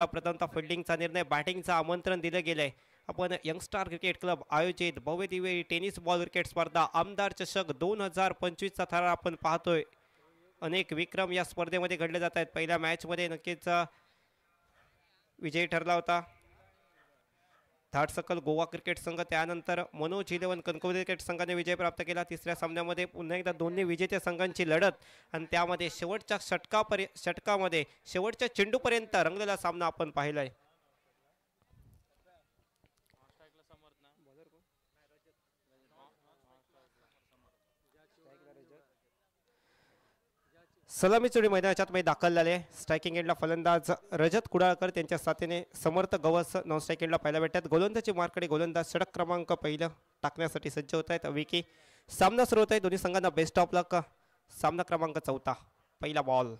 प्रथमतः फिल्डिंगचा निर्णय, बॅटिंगचं आमंत्रण दिलं गेलंय. आपण यंगस्टार क्रिकेट क्लब आयोजित भव्य दिव्य टेनिस बॉल क्रिकेट स्पर्धा आमदार चषक 2025चा थरार आपण पाहतोय. अनेक विक्रम या स्पर्धेमध्ये घडले जात आहेत. पहिल्या मॅचमध्ये नक्कीच विजयी ठरला होता धाडसकल गोवा क्रिकेट संघ. त्यानंतर मनोज 11 कणकवली क्रिकेट संघाने विजय प्राप्त केला. तिसऱ्या सामन्यामध्ये पुन्हा एकदा दोन्ही विजेत्या संघांची लढत आणि त्यामध्ये शेवटच्या षटकामध्ये शेवटच्या चेंडूपर्यंत रंगलेला सामना आपण पाहिलाय. सलामी चोडी मैदानाच्या मध्ये दाखल झाले. स्ट्रायकिंग एंडला फलंदाज रजत कुडाळकर त्यांच्या साथीने समर्थ गवस नॉन स्ट्राईक एंडला पाहायला भेटतात. गोलंदाजी मार्कडे गोलंदाज षटक क्रमांक पहिलं टाकण्यासाठी सज्ज होत आहेत. विकी सामना सुरू होत आहे. दोन्ही संघांना बेस्ट ऑफ लक. सामना क्रमांक 4 पहिला बॉल.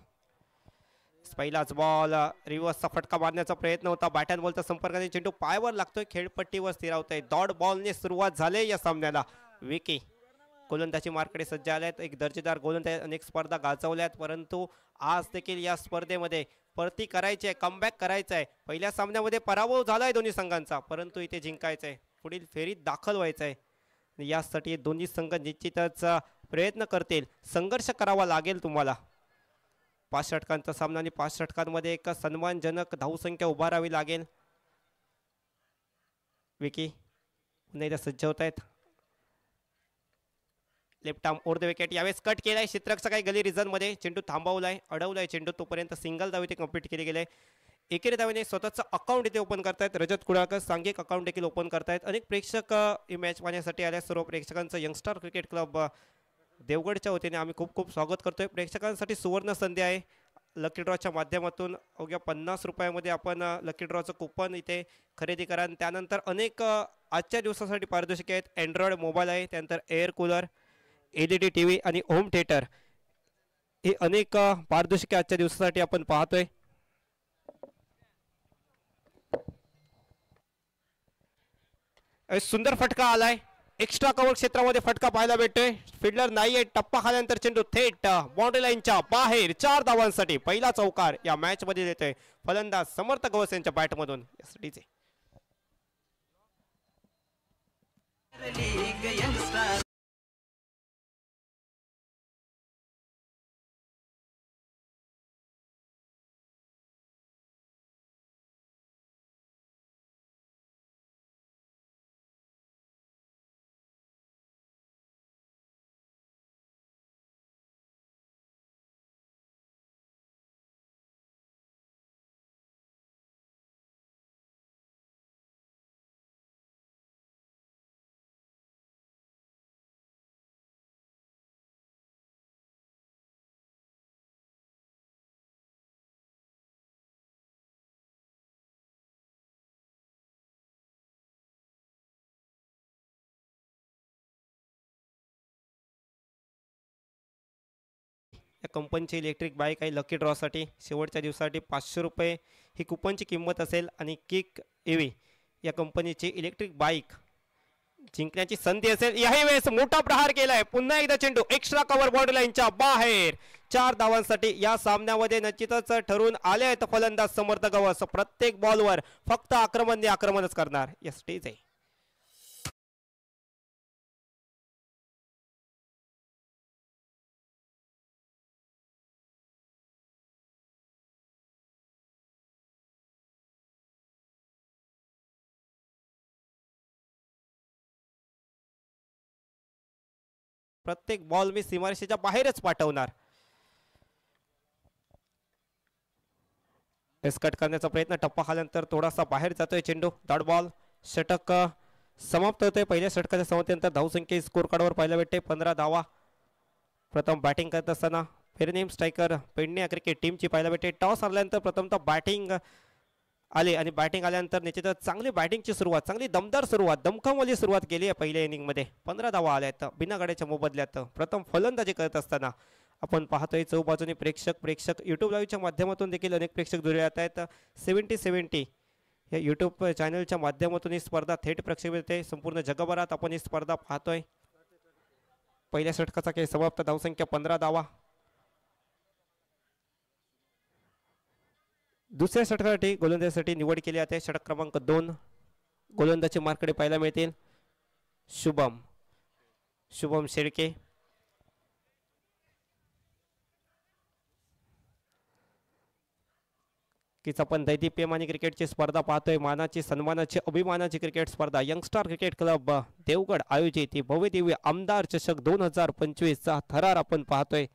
पहिलाच बॉल रिव्हर्सचा फटका मारण्याचा प्रयत्न होता. बॅट अँड बॉलचा संपर्काने चेंडू पायावर लागतोय. खेळपट्टीवर स्थिरावतोय. डॉट बॉलने सुरुवात झाली या सामन्याला. विकी गोलंदाजी मार्कडे सज्ज आल्यात. एक दर्जेदार गोलंदाज अनेक स्पर्धा गाजवल्यात, परंतु आज देखील या स्पर्धेमध्ये परती करायची आहे, कमबॅक करायचं आहे. पहिल्या सामन्यामध्ये पराभव झालाय दोन्ही संघांचा, परंतु इथे जिंकायचं आहे, पुढील फेरीत दाखल व्हायचं आहे. यासाठी दोन्ही संघ निश्चितच प्रयत्न करतील. संघर्ष करावा लागेल तुम्हाला. 5 षटकांचा सामना आणि 5 षटकांमध्ये एक सन्मानजनक धावसंख्या उभारावी लागेल. विकी पुन्हा एकदा सज्ज होत आहेत. Left arm over the wicket. यावेळेस कट केलाय क्षेत्ररक्षक काही गली रिझन मध्ये. चेंडू थांबवलाय, अडवलाय चेंडू. तोपर्यंत सिंगल धाव इथे कंप्लीट केले गेले. एकेरी धावेने स्वतःचं अकाउंट इथे ओपन करतायत रजत कुडाळकर. सांघिक अकाउंट देखील ओपन करतायत. अनेक प्रेक्षक ही मॅच पाहण्यासाठी आल्या. सर्व प्रेक्षकांचं यंगस्टार क्रिकेट क्लब देवगडच्या वतीने आम्ही खूप खूप स्वागत करतोय. प्रेक्षकांसाठी सुवर्ण संधी आहे. लकी ड्रॉच्या माध्यमातून अवघ्या 50 रुपयामध्ये आपण लकी ड्रॉचं कुपन इथे खरेदी करा. त्यानंतर अनेक आजच्या दिवसासाठी पारितोषिके आहेत. अँड्रॉइड मोबाईल आहे, त्यानंतर एअर कूलर, LED TV आणि होम थिएटर, हे अनेक पारितोषिके आजच्या दिवसासाठी आपण पाहतोय. सुंदर फटका आलाय. एक्स्ट्रा कव्हर क्षेत्रामध्ये फटका पाहायला भेटतोय. फिल्डर नाहीये. टप्पा खाल्यानंतर चेंडू थेट बाउंड्री लाईनच्या बाहेर 4 धावांसाठी पहिला चौकार या मॅच मध्ये देतोय फलंदाज समर्थ गवस यांच्या बॅटमधून. यासाठीचे या कंपनीची इलेक्ट्रिक बाईक आहे. लकी ड्रॉसाठी शेवटच्या दिवसासाठी 500 रुपये ही कुपनची किंमत असेल. आणि किक EV या कंपनीची इलेक्ट्रिक बाईक जिंकण्याची संधी असेल. याही वेळेस मोठा प्रहार केलाय. पुन्हा एकदा चेंडू एक्स्ट्रा कव्हर बाउंड्री लाईनच्या बाहेर 4 धावांसाठी या सामन्यामध्ये निश्चितच ठरून आले आहेत फलंदाज समर्थ गवस. प्रत्येक बॉलवर फक्त आक्रमणच करणार. या स्टेज आहे. प्रत्येक बॉल मी सीमारेषेच्या बाहेरच पाठवणार. कट करण्याचा प्रयत्न. टप्पा खाल्यानंतर थोडासा बाहेर जातोय चेंडू. Dot ball. षटक समाप्त होतोय. पहिल्या षटकाच्या समाप्तीनंतर धावसंख्या स्कोर कार्डवर पाहायला भेटते 15 धावा. प्रथम बॅटिंग करत असताना फेरनेम स्ट्रायकर पेडणे क्रिकेट टीमची पाहायला भेटते. टॉस हरल्यानंतर प्रथमतः बॅटिंग आले आणि बॅटिंग आल्यानंतर निश्चितच चांगली बॅटिंगची सुरुवात, चांगली दमदार सुरुवात, दमखमवाली सुरुवात केली आहे पहिल्या इनिंगमध्ये. 15 धावा आल्यात बिना गाड्याच्या मोबदल्यात. प्रथम फलंदाजी करत असताना आपण पाहतोय चौबाजूने प्रेक्षक यूट्यूब लाईव्हच्या माध्यमातून देखील अनेक प्रेक्षक जुळले जात आहेत. 70-70 या यूट्यूब चॅनलच्या माध्यमातून ही स्पर्धा थेट प्रक्षेपित होते. संपूर्ण जगभरात आपण ही स्पर्धा पाहतोय. पहिल्या षटकाचा खेळ समाप्त. धावसंख्या 15 धावा. दुसऱ्या षटकासाठी गोलंदाजीसाठी निवड केली जाते. षटक क्रमांक 2 गोलंदाजी मार्कडे पाहायला मिळतील शुभम शेळके. कीच आपण दैदिप्यमानी क्रिकेटची स्पर्धा पाहतोय. मानाची सन्मानाची अभिमानाची क्रिकेट स्पर्धा यंगस्टार क्रिकेट क्लब देवगड आयोजित ही भव्य दिव्य आमदार चषक 2025 चा थरार आपण पाहतोय.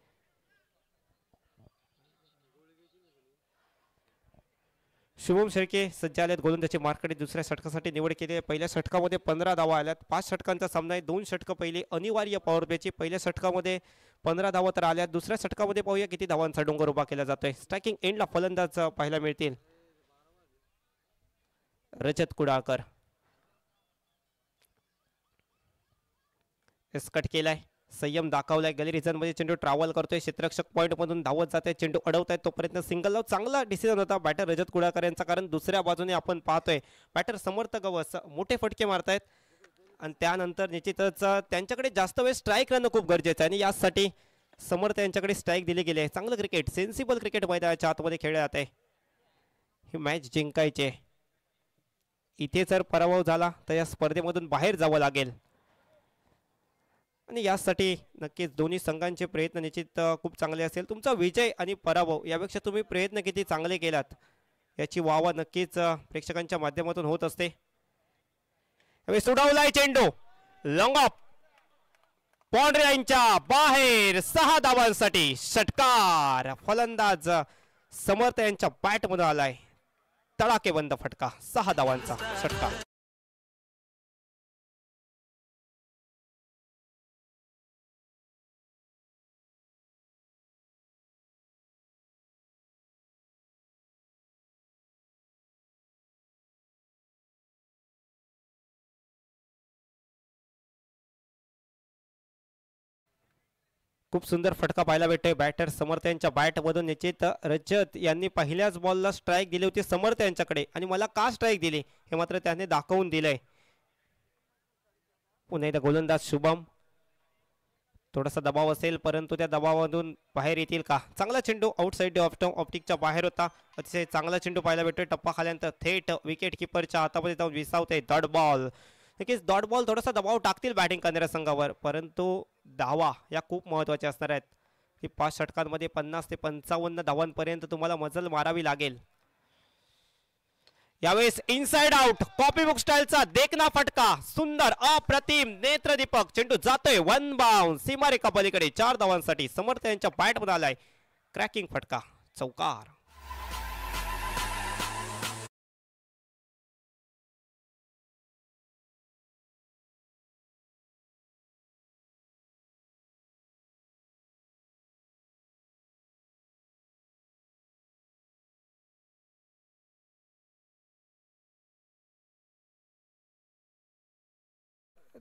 शुभम शेळके सज्ज आलेत. गोलंदाजी मार्कडे दुसऱ्या षटकासाठी निवड केली आहे. पहिल्या षटकामध्ये 15 धावा आल्यात. 5 षटकांचा सामना आहे. 2 षटकं पहिली अनिवार्य पॉवर प्लेची. पहिल्या षटकामध्ये 15 धावा तर आल्यात. दुसऱ्या षटकामध्ये पाहूया किती धावांचा डोंगर उभा केला जातोय. स्ट्रायकिंग एंडला फलंदाज पाहायला मिळतील रजत कुडाळकर. एस्कट केलाय, संयम दाखवलाय. गॅलरी झोन मध्ये चेंडू ट्रॅव्हल करतोय. क्षेत्ररक्षक पॉइंट मधून धावत जाते. चेंडू अडवतायत तोपर्यंत सिंगल लाव. चांगला डिसिजन होता बॅटर रजत कुडाळकर यांचा, कारण दुसऱ्या बाजूने आपण पाहतोय बॅटर समर्थ गवस मोठे फटके मारतायत आणि त्यानंतर निश्चितच त्यांच्याकडे जास्त वेळ स्ट्राईक राहणं खूप गरजेचं आहे आणि यासाठी समर्थ यांच्याकडे स्ट्राईक दिले गेले. चांगलं क्रिकेट, सेन्सिबल क्रिकेट मैदानाच्या आतमध्ये खेळले जाते. ही मॅच जिंकायचे. इथे जर पराभव झाला तर या स्पर्धेमधून बाहेर जावं लागेल आणि यासाठी नक्कीच दोन्ही संघांचे प्रयत्न निश्चित खूप चांगले असेल. तुमचा विजय आणि पराभव यापेक्षा तुम्ही प्रयत्न किती चांगले केलात याची वावा नक्कीच प्रेक्षकांच्या माध्यमातून होत असते. सुडावलाय चेंडू लॉंग ऑफ बाउंड्री लाईनच्या बाहेर. 6 धावांसाठी षटकार. फलंदाज समर्थ यांच्या बॅट मध्ये आलाय. तडाकेबंद फटका. 6 धावांचा षटकार. खूप सुंदर फटका पाहायला भेटतोय. बॅटर समर्थ यांच्या बॅट मधून निश्चित रजत यांनी पहिल्याच बॉलला स्ट्राईक दिली होती समर्थ यांच्याकडे आणि मला का स्ट्राईक दिली हे मात्र त्याने दाखवून दिलंय. पुन्हा एकदा गोलंदाज शुभम. थोडासा दबाव असेल परंतु त्या दबावामधून बाहेर येतील का. चांगला चेंडू आउटसाइड ऑप्टिकच्या बाहेर होता. अतिशय चांगला चेंडू पाहायला भेटतोय. टप्पा खाल्यानंतर थेट विकेट किपरच्या हातामध्ये जाऊन विसावते. Dot ball. नक्कीच डॉट बॉल थोडासा दबाव टाकतील बॅटिंग करणाऱ्या संघावर, परंतु धावा या खूप महत्त्वाच्या असणार आहेत की 5 षटकांमध्ये 50 ते 55 धावांपर्यंत तुम्हाला मजल मारावी लागेल. यावेळेस इनसाइड आउट कॉपी बुक स्टाईलचा देखना फटका. सुंदर अप्रतिम नेत्रदीपक चेंडू जातोय. 1 बाउंड सीमारेखा पलीकडे. 4 धावांसाठी समर्थ यांच्या बॅट मध्ये आलाय. क्रॅकिंग फटका. चौकार.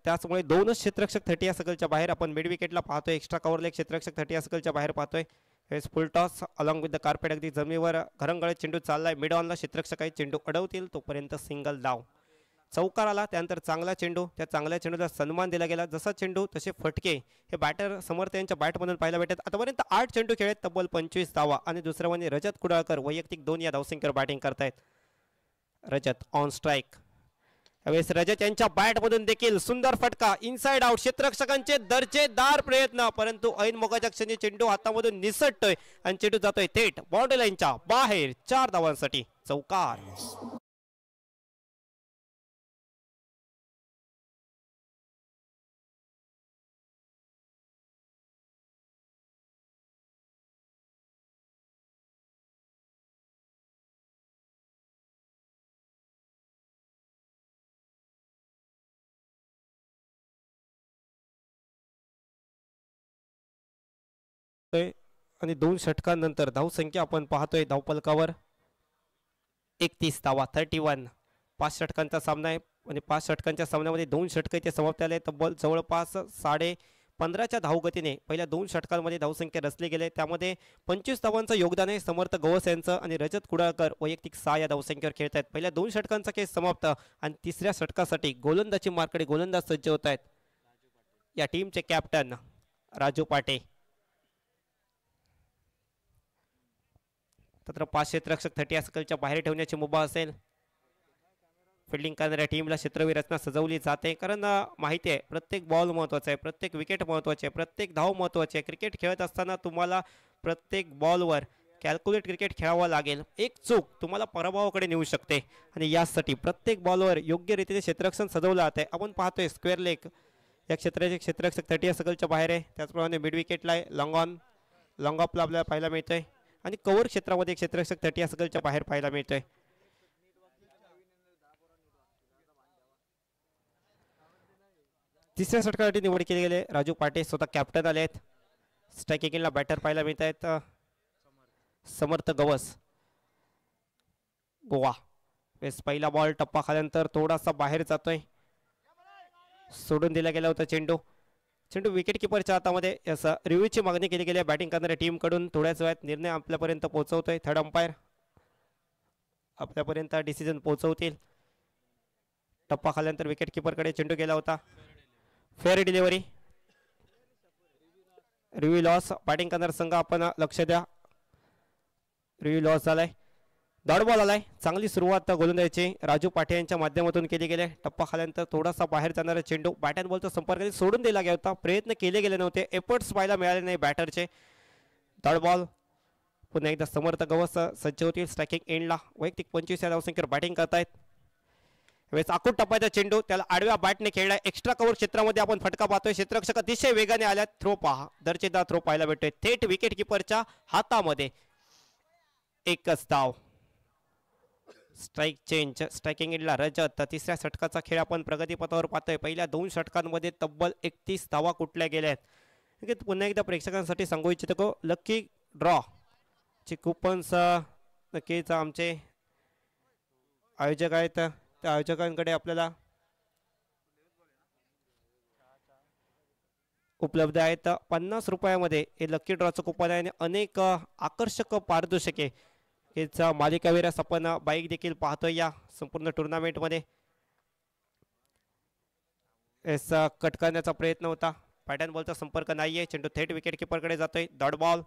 त्याचमुळे 2च क्षेत्ररक्षक 30 या सर्कलच्या बाहेर. आपण मिड विकेटला पाहतोय. एक्स्ट्रा कव्हरला एक क्षेत्ररक्षक 30 या सर्कलच्या बाहेर पाहतोय. फुल toss along with the carpet. अगदी जमिनीवर घरंगळत चेंडू चाललाय. मिड ऑनला क्षेत्ररक्षक आहे. चेंडू अडवतील तोपर्यंत सिंगल धाव. चौकार आला. त्यानंतर चांगला चेंडू. त्या चांगल्या चेंडूला सन्मान दिला गेला. जसा चेंडू तसे फटके हे बॅटर समर्थ यांच्या बॅटमधून पाहायला भेटत. आतापर्यंत 8 चेंडू खेळत तब्बल 25 धावा आणि दुसऱ्या म्हणजे रजत कुडाळकर वैयक्तिक 2 या धावसंख्येवर बॅटिंग करतायत. रजत ऑन स्ट्राईक. यावेळेस रजत यांच्या बॅटमधून देखील सुंदर फटका. Inside out. क्षेत्ररक्षकांचे दर्जेदार प्रयत्न परंतु ऐन मोगाच्या क्षणी चेंडू हातामधून निसटतोय आणि चेंडू जातोय थेट बाउंड्री लाईनच्या बाहेर. 4 धावांसाठी चौकार. आणि 2 षटकांनंतर धावसंख्या आपण पाहतोय धावपलकावर 31 धावा 31. 5 षटकांचा सामना आहे आणि 5 षटकांच्या सामन्यामध्ये 2 षटक इथे समाप्त झाले. तब्बल जवळपास 15.5च्या धावगतीने पहिल्या 2 षटकांमध्ये धावसंख्या रचली गेले. त्यामध्ये 25 धावांचं योगदान आहे समर्थ गवस यांचं आणि रजत कुडाळकर वैयक्तिक 6 या धावसंख्येवर खेळत आहेत. पहिल्या 2 षटकांचा खेळ समाप्त आणि तिसऱ्या षटकासाठी गोलंदाजी मार्कडे गोलंदाज सज्ज होत आहेत. या टीमचे कॅप्टन राजू पाटे. तर 5 क्षेत्ररक्षक 30 सर्कलच्या बाहेर ठेवण्याची मुभा असेल. फिल्डिंग करणाऱ्या टीमला क्षेत्रवीर रचना सजवली जाते, कारण माहिती आहे प्रत्येक बॉल महत्त्वाचा आहे, प्रत्येक विकेट महत्त्वाचे आहे, प्रत्येक धाव महत्त्वाची आहे. क्रिकेट खेळत असताना तुम्हाला प्रत्येक बॉलवर कॅल्क्युलेट क्रिकेट खेळावं लागेल. एक चूक तुम्हाला पराभवाकडे नेऊ शकते आणि यासाठी प्रत्येक बॉलवर योग्य रीतीने क्षेत्ररक्षण सजवलं जात आहे. आपण पाहतोय स्क्वेअर लेग या क्षेत्राचे क्षेत्ररक्षक 30 सर्कलच्या बाहेर आहे. त्याचप्रमाणे मिड विकेटला लॉंग ऑफला आपल्याला पाहायला मिळतोय आणि कव्हर क्षेत्रामध्ये क्षेत्ररक्षक 30 सर्कलच्या बाहेर पाहायला मिळतोय. तिसऱ्या षटकासाठी निवड केली गेली. राजू पाटे स्वतः कॅप्टन आले आहेत. स्ट्रायकिंगला बॅटर पाहायला मिळत आहेत समर्थ गवस गोवा. पहिला बॉल टप्पा खाल्यानंतर थोडासा बाहेर जातोय, सोडून दिला गेला होता चेंडू. विकेट किपरच्या हातामध्ये असं रिव्ह्यूची मागणी केली गेली आहे बॅटिंग करणाऱ्या टीमकडून. थोड्याच वेळात निर्णय आपल्यापर्यंत पोहोचवतोय. थर्ड अंपायर आपल्यापर्यंत डिसिजन पोहोचवतील. टप्पा खाल्यानंतर विकेट किपरकडे चेंडू गेला होता. Fair delivery, review loss. Batting करणारा संघ आपण लक्ष द्या. रिव्ह्यू लॉस झालाय. डॉट बॉल आलाय. चांगली सुरुवात गोलंदाजीची राजू पाटे यांच्या माध्यमातून केली गेली. टप्पा खाल्यानंतर थोडासा बाहेर जाणारा चेंडू बॅट अँड बॉलचा संपर्क सोडून दिला गेला होता. प्रयत्न केले गेले नव्हते, एफर्ट्स पाहायला मिळाले नाही बॅटरचे. Dot ball. पुन्हा एकदा समर्थ गवस सज्ज होतील स्ट्रायकिंग एंडला. वैयक्तिक 25 या धावसंख्येवर बॅटिंग करतायत. वेळेस आखूड टप्प्याचा चेंडू त्याला आडव्या बॅटने खेळलाय. एक्स्ट्रा कव्हर क्षेत्रामध्ये आपण फटका पाहतोय. क्षेत्ररक्षक अतिशय वेगाने आल्यात. थ्रो पहा, दर्जेदार थ्रो पाहायला भेटतोय थेट विकेट किपरच्या हातामध्ये. एकच धाव. Strike change. स्ट्रायकिंग एंडला रजत. तिसऱ्या षटकाचा खेळ आपण प्रगतीपथावर पाहतोय. पहिल्या 2 षटकांमध्ये तब्बल 31 धावा कुठल्या गेल्या. पुन्हा एकदा प्रेक्षकांसाठी सांगू इच्छितो, लकी ड्रॉ चे कुपन्स नक्कीच आमचे आयोजक आहेत, त्या आयोजकांकडे आपल्याला उपलब्ध आहेत. 50 रुपयामध्ये हे लकी ड्रॉचं कुपन आहे आणि अनेक आकर्षक पारितोषिके याचा मालिकावीरास आपण बाईक देखील पाहतोय या संपूर्ण टुर्नामेंटमध्ये. याचा कट करण्याचा प्रयत्न होता. पॅटर्न बॉलचा संपर्क नाहीये. चेंडू थेट विकेट किपरकडे जातोय. Dot ball.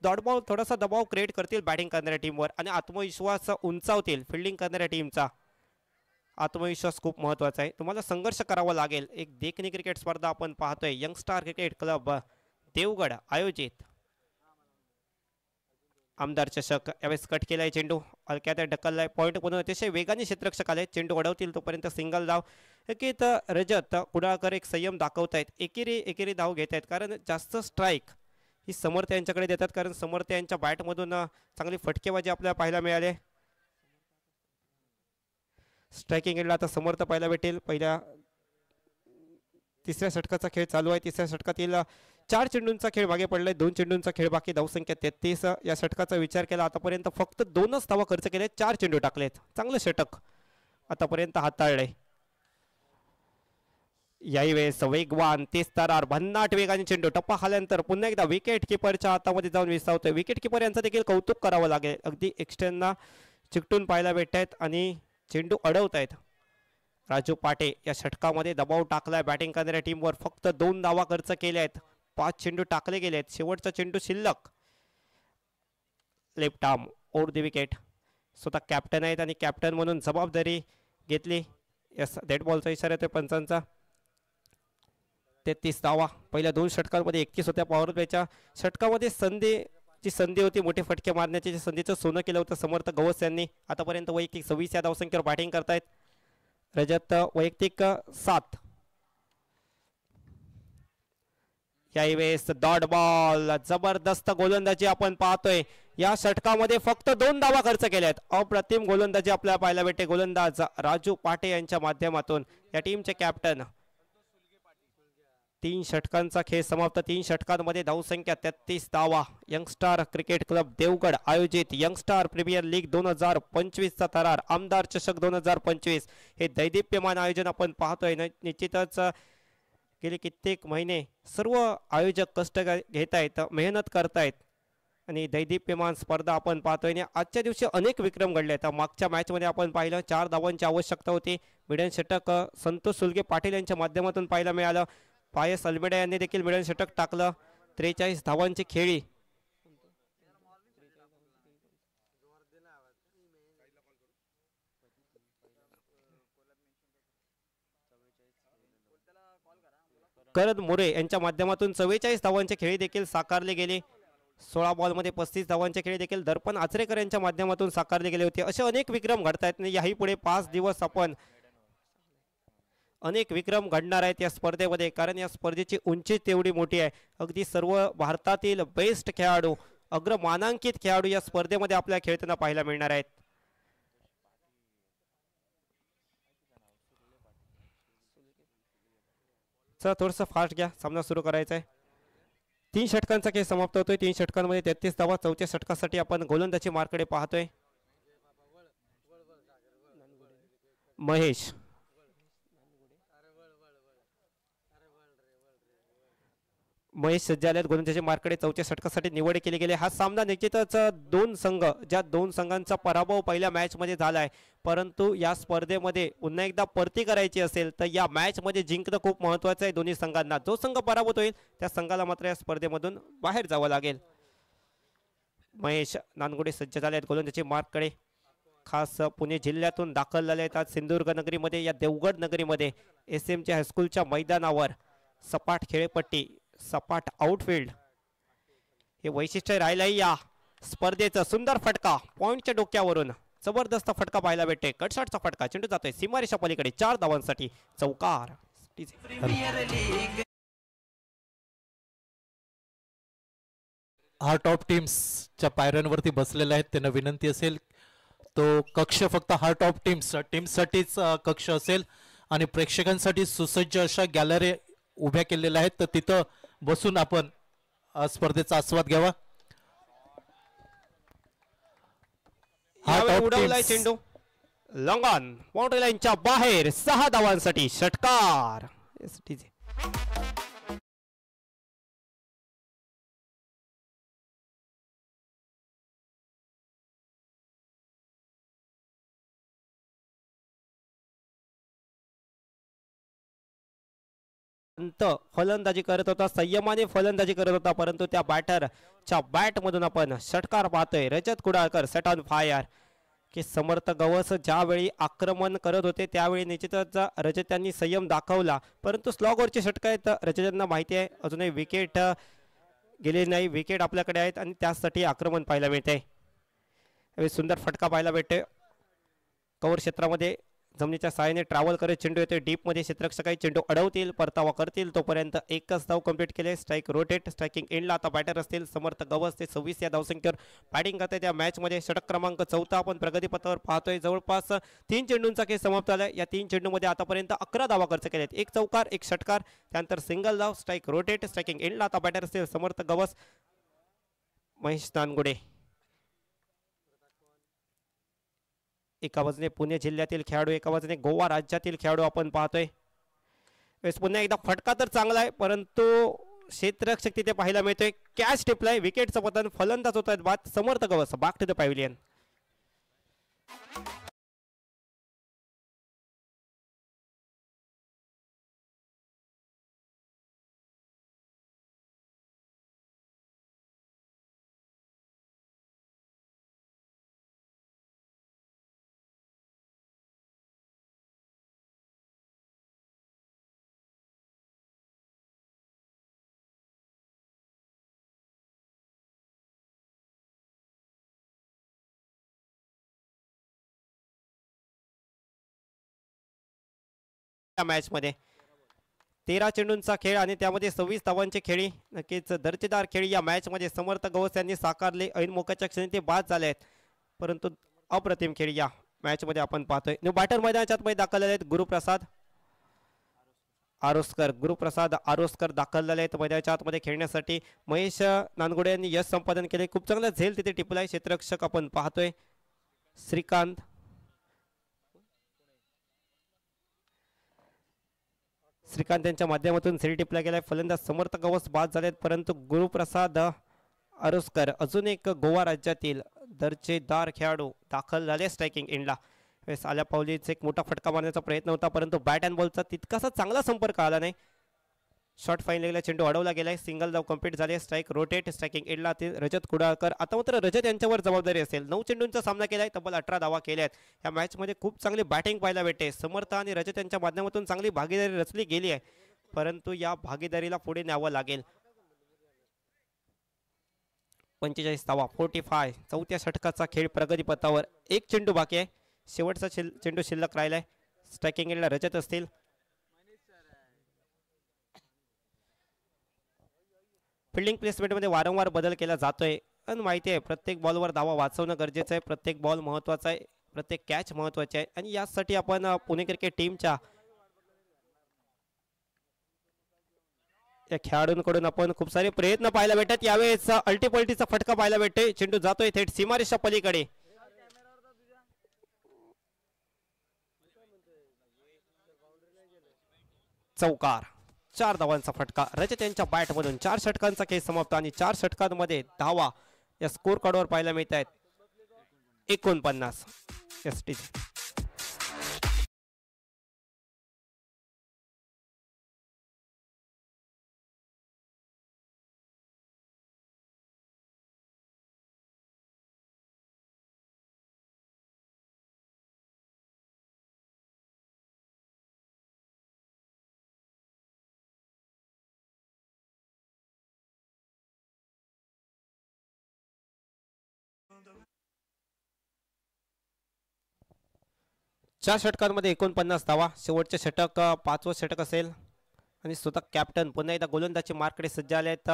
डॉट बॉल थोडासा दबाव क्रिएट करतील बॅटिंग करणाऱ्या टीमवर आणि आत्मविश्वास उंचावतील. फिल्डिंग करणाऱ्या टीमचा आत्मविश्वास खूप महत्त्वाचा आहे. तुम्हाला संघर्ष करावा लागेल. एक देखणी क्रिकेट स्पर्धा आपण पाहतोय. यंगस्टार क्रिकेट क्लब देवगड आयोजित आमदार चषक. यावेळेस कट केलाय चेंडू, हलक्यात ढकललाय. पॉईंट म्हणून अतिशय वेगाने क्षेत्ररक्षक आले. चेंडू अडवतील तोपर्यंत सिंगल धाव. एकीत रजत कुडाळकर एक संयम दाखवतायत. एकेरी धाव घेत आहेत, कारण जास्त स्ट्राईक ही समर्थ यांच्याकडे देतात, कारण समर्थ यांच्या बॅटमधून चांगली फटकेबाजी आपल्याला पाहायला मिळाले. स्ट्रायकिंग एंडला आता समर्थ पाहायला भेटेल. तिसऱ्या षटकाचा खेळ चालू आहे. तिसऱ्या षटकातील 4 चेंडूंचा खेळ मागे पडलाय. 2 चेंडूंचा खेळ बाकी. धावसंख्या 33. या षटकाचा विचार केला आतापर्यंत फक्त 2च धावा खर्च केले. 4 चेंडू टाकलेत. चांगलं षटक आतापर्यंत हाताळलंय. याही वेळेस वेगवान तेज तरार भन्नाट वेगाने चेंडू टप्पा खाल्यानंतर पुन्हा एकदा विकेट किपरच्या हातामध्ये जाऊन विसावतोय. विकेट किपर यांचं देखील कौतुक करावं लागेल. अगदी एक्स्टेंडना चिकटून पाहायला भेटत आहेत आणि चेंडू अडवतायत. राजू पाटे या षटकामध्ये दबाव टाकलाय बॅटिंग करणाऱ्या टीमवर. फक्त 2 धावा खर्च केल्या आहेत. 5 चेंडू टाकले गेले आहेत. शेवटचा चेंडू शिल्लक. Left arm over the wicket. स्वतः कॅप्टन आहेत आणि कॅप्टन म्हणून जबाबदारी घेतली. यस, डेड बॉलचा इशारा येतोय पंचांचा. 33 धावा. पहिल्या 2 षटकांमध्ये 31 होत्या. पॉवर प्लेच्या षटकामध्ये संधी होती मोठे फटके मारण्याची. संधीचं सोनं केलं होतं समर्थ गवस यांनी. आतापर्यंत वैयक्तिक 26 या धावसंख्येवर बॅटिंग करतायत. रजत वैयक्तिक 7. याही वेळेस डॉट बॉल. जबरदस्त गोलंदाजी आपण पाहतोय. या षटकामध्ये फक्त 2 धावा खर्च केल्यात. अप्रतिम गोलंदाजी आपल्याला पाहायला भेटते. गोलंदाज राजू पाटे यांच्या माध्यमातून या टीमचे कॅप्टन. 3 षटकांचा खेळ समाप्त. 3 षटकांमध्ये धावसंख्या 33 धावा. यंगस्टार क्रिकेट क्लब देवगड आयोजित यंगस्टार प्रीमियर लीग 2025चा थरार आमदार चषक 2025 हे दैदिप्यमान आयोजन आपण पाहतोय. निश्चितच गेले कित्येक महिने सर्व आयोजक कष्ट घेत आहेत, मेहनत करतायत आणि दैदिप्यमान स्पर्धा आपण पाहतोय. आणि आजच्या दिवशी अनेक विक्रम घडले आहेत. मागच्या मॅचमध्ये आपण पाहिलं 4 धावांची आवश्यकता होती. मिडन षटक संतोष सुलगे पाटील यांच्या माध्यमातून पाहायला मिळालं. पायस अल्मेडा यांनी देखील मिडन षटक टाकलं. 43 धावांची खेळी. करद मोरे यांच्या माध्यमातून 44 धावांचे खेळी देखील साकारले गेले. 16 बॉलमध्ये 35 धावांचे खेळी देखील दर्पण आचरेकर यांच्या माध्यमातून साकारले गेले होते. असे अनेक विक्रम घडत आहेत. याही पुढे 5 दिवस आपण अनेक विक्रम घडणार आहेत या स्पर्धेमध्ये, कारण या स्पर्धेची उंची तेवढी मोठी आहे. अगदी सर्व भारतातील बेस्ट खेळाडू, अग्रमानांकित खेळाडू या स्पर्धेमध्ये आपल्याला खेळताना पाहायला मिळणार आहेत. चला थोडंसं फास्ट घ्या, सामना सुरू करायचा आहे. 3 षटकांचा खेळ समाप्त होतोय. 3 षटकांमध्ये 33 धावा. 4थ्या षटकासाठी आपण गोलंदाजी मार्कडे पाहतोय. महेश सज्ज झाले आहेत. गोलंदाजी मार्कडे 4थ्या षटकासाठी निवड केली गेली. हा सामना निश्चितच दोन संघ, ज्या दोन संघांचा पराभव पहिल्या मॅच मध्ये झाला आहे, परंतु या स्पर्धेमध्ये पुन्हा एकदा परती करायची असेल तर या मॅच मध्ये जिंकणं खूप महत्त्वाचं आहे दोन्ही संघांना. जो संघ पराभूत होईल त्या संघाला मात्र या स्पर्धेमधून बाहेर जावं लागेल. महेश नानगुडे सज्ज झाले आहेत. गोलंदाजी मार्कडे खास पुणे जिल्ह्यातून दाखल झाले आहेत. आज सिंधुदुर्ग नगरीमध्ये, या देवगड नगरीमध्ये SMG हायस्कूलच्या मैदानावर सपाट खेळपट्टी, सपाट आउटफील्ड हे वैशिष्ट्य राहिलंय या स्पर्धेचं. सुंदर फटका पॉइंटच्या डोक्यावरून, जबरदस्त फटका पाहायला भेटते. कटशॉटचा फटका, चेंडू जातोय सीमारेषा पलीकडे. 4 धावांसाठी चौकार. हार्ट ऑफ टीम्सच्या पायऱ्यांवरती बसलेले आहेत. त्यांना विनंती असेल तो कक्ष फक्त हार्ट ऑफ टीम्ससाठीच कक्ष असेल आणि प्रेक्षकांसाठी सुसज्ज अशा गॅलरी उभ्या केलेल्या आहेत, तर तिथं बसून आपण स्पर्धेचा आस्वाद घ्यावा. उडवलाय चेंडू लॉंगॉन, बाउंड्री लाईनच्या बाहेर. 6 धावांसाठी षटकार. फलंदाजी करत होता, संयमाने फलंदाजी करत होता, परंतु त्या बॅटरच्या बॅट मधून आपण षटकार पाहतोय. रजत कुडाळकर सेट ऑन फायर. की समर्थ गवस ज्यावेळी आक्रमण करत होते त्यावेळी निश्चितच रजत यांनी संयम दाखवला, परंतु स्लॉगवरचे षटक आहेत. रजत यांना माहिती आहे अजूनही विकेट गेले नाही, विकेट आपल्याकडे आहेत आणि त्यासाठी आक्रमण पाहायला मिळते. सुंदर फटका पाहायला भेटते. कव्हर क्षेत्रामध्ये जमिनीच्या साहाय्याने ट्रॅव्हल करत चेंडू येतोय डीपमध्ये. क्षेत्ररक्षक काही चेंडू अडवतील, परतावा करतील, तोपर्यंत एकच धाव कंप्लीट केले. Strike rotate. स्ट्रायकिंग एंडला आता बॅटर असतील समर्थ गवस. ते 26 या धावसंख्येवर बॅटिंग करते त्या मॅचमध्ये. षटक क्रमांक 4 आपण प्रगतीपथावर पाहतोय. जवळपास 3 चेंडूंचा खेळ समाप्त झाला. या 3 चेंडूमध्ये आतापर्यंत 11 धावा खर्च केल्यात. 1 चौकार, 1 षटकार, त्यानंतर सिंगल धाव. Strike rotate. स्ट्रायकिंग एंडला आता बॅटर असतील समर्थ गवस, महेश नानगुडे. एका बाजूने पुणे जिल्ह्यातील खेळाडू, एका बाजूने गोवा राज्यातील खेळाडू आपण पाहतोय. पुन्हा एकदा फटका तर चांगला आहे, परंतु क्षेत्ररक्षक तिथे पाहायला मिळतोय. कॅच टिपलाय, विकेटचं पतन. फलंदाज होत आहेत बाद Samarth Gavas. Back to the pavilion. Match मध्ये 13 चेंडूंचा खेळ आणि त्यामध्ये 26 धावांची खेळी. नक्कीच दर्जेदार खेळी या मॅच मध्ये समर्थ गवस यांनी साकारले. ऐन मोक्याच्या क्षणी ते बाद झाले आहेत, परंतु अप्रतिम खेळी या मॅच मध्ये आपण पाहतोय. न्यू बॅटर मैदानाच्या आतमध्ये दाखल झाले आहेत गुरुप्रसाद आरोस्कर दाखल झाले आहेत मैदानाच्या आतमध्ये खेळण्यासाठी. महेश नानगुडे यांनी यश संपादन केले. खूप चांगला झेल तिथे टिपलाय. क्षेत्ररक्षक आपण पाहतोय श्रीकांत. यांच्या माध्यमातून झेल टिपला गेलाय. फलंदाज समर्थ गवस बाद झालेत, परंतु गुरुप्रसाद आरोस्कर अजून एक गोवा राज्यातील दर्जेदार खेळाडू दाखल झाले स्ट्रायकिंग एंडला. आल्या पावलीचा एक मोठा फटका मारण्याचा प्रयत्न होता, परंतु बॅट अँड बॉलचा तितकासा चांगला संपर्क आला नाही. शॉर्ट फाईन लेगला चेंडू अडवला गेलाय. सिंगल धाव कंप्लीट झाले. Strike rotate. स्ट्रायकिंग एंडला रजत कुडाळकर. आता मात्र रजत यांच्यावर जबाबदारी असेल. 9 चेंडूंचा सामना केलाय, तब्बल 18 धावा केल्यात. या मॅच मध्ये खूप चांगली बॅटिंग पाहायला भेटते. समर्थ आणि रजत यांच्या माध्यमातून चांगली भागीदारी रचली गेली आहे, परंतु या भागीदारीला पुढे न्यावं लागेल. 45 धावा 45. चौथ्या षटकाचा खेळ प्रगतीपथावर. एक चेंडू बाकी आहे. शेवटचा चेंडू शिल्लक राहिलाय. स्ट्रायकिंग एंडला रजत असतील. फिल्डिंग प्लेसमेंटमध्ये वारंवार बदल केला जातोय आणि माहिती आहे प्रत्येक बॉलवर धावा वाचवणं गरजेचं आहे. प्रत्येक बॉल महत्त्वाचा आहे. प्रत्येक कॅच महत्त्वाची आहे आणि यासाठी आपण पुणे क्रिकेट टीमच्या या खेळाडूंकडून आपण खूप सारे प्रयत्न पाहायला भेटतात. यावेळेस अल्टीपल्टीचा फटका पाहायला भेटतोय. चेंडू जातोय थेट सीमारेषा पलीकडे. चौकार. 4 धावांचा फटका रजत यांच्या बॅट मधून. 4 षटकांचा खेळ समाप्त आणि 4 षटकांमध्ये धावा या स्कोर कार्डवर पाहायला मिळत आहेत. 49 एसटी. चार षटकांमध्ये 49 धावा. शेवटचे षटक 5वं षटक असेल आणि स्वतः कॅप्टन पुन्हा एकदा गोलंदाजी मार्कडे सज्ज आले आहेत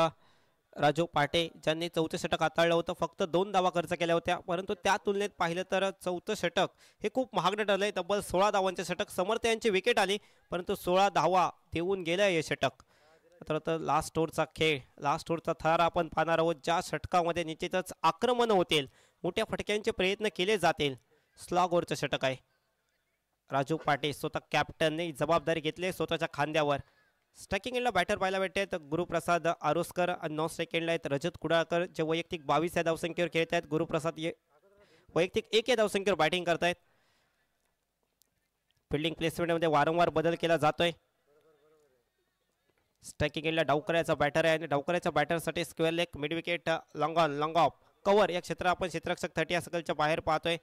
राजू पाटे, ज्यांनी 4थं षटक हाताळलं होतं. फक्त 2 धावा खर्च केल्या होत्या, परंतु त्या तुलनेत पाहिलं तर 4थं षटक हे खूप महागडं ठरलंय. तब्बल 16 धावांचे षटक. समर्थ यांची विकेट आली, परंतु 16 धावा देऊन गेलं हे षटक. तर लास्ट ओव्हरचा खेळ, लास्ट ओव्हरचा थरार आपण पाहणार आहोत, ज्या षटकामध्ये निश्चितच आक्रमण होतील, मोठ्या फटक्यांचे प्रयत्न केले जातील. स्लॉग ओव्हरचं षटक आहे. राजू पाटे स्वतः कॅप्टनने जबाबदारी घेतली स्वतःच्या खांद्यावर. स्ट्रायकिंग एंडला बॅटर पाहायला भेटतात गुरुप्रसाद आरोस्कर आणि नॉन स्ट्रायक एंडला आहेत रजत कुडाळकर, जे वैयक्तिक 22 या धावसंख्येवर खेळत आहेत. गुरुप्रसाद वैयक्तिक 1 या धावसंख्येवर बॅटिंग करतायत. फिल्डिंग प्लेसमेंटमध्ये वारंवार बदल केला जातोय. स्ट्रायकिंग एंडला डावकऱ्याचा बॅटर आहे आणि डावकऱ्याच्या बॅटरसाठी square leg, mid wicket, long on, long off, cover या क्षेत्रात आपण क्षेत्ररक्षक 30 या सकलच्या बाहेर पाहतोय.